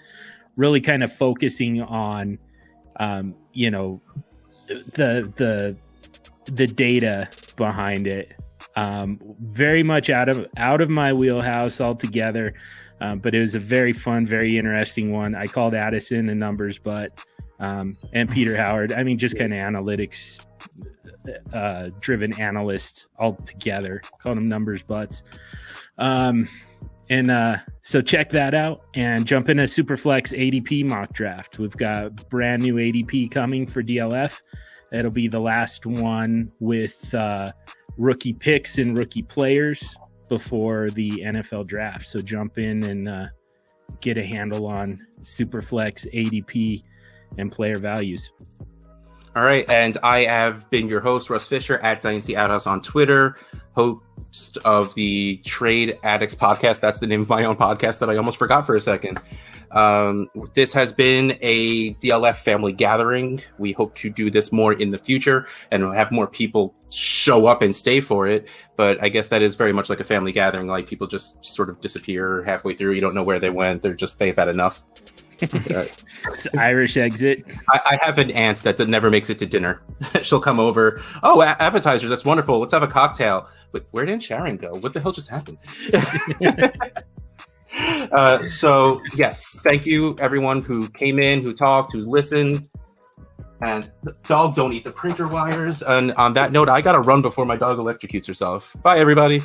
really kind of focusing on the data behind it. Very much out of my wheelhouse altogether, but it was a very fun, very interesting one. I called Addison a numbers butt, and Peter Howard. I mean, just kind of analytics driven analysts all together. Called them numbers butts. So check that out and jump in a Superflex ADP mock draft. We've got brand new ADP coming for DLF. It'll be the last one with rookie picks and rookie players. before the NFL draft. So jump in and get a handle on SUPERFLEX, ADP, and player values. All right, and I have been your host, Russ Fisher, at Dynasty Outhouse on Twitter, host of the Trade Addicts podcast. That's the name of my own podcast that I almost forgot for a second. This has been a DLF family gathering. We hope to do this more in the future and have more people show up and stay for it. But I guess that is very much like a family gathering. Like, people just sort of disappear halfway through. You don't know where they went. They've had enough. Irish exit. I have an aunt that never makes it to dinner. She'll come over. Oh, appetizers. That's wonderful. Let's have a cocktail. But where did Sharon go? What the hell just happened? So, yes, thank you, everyone who came in, who talked, who listened. And dog, don't eat the printer wires. And on that note, I got to run before my dog electrocutes herself. Bye, everybody.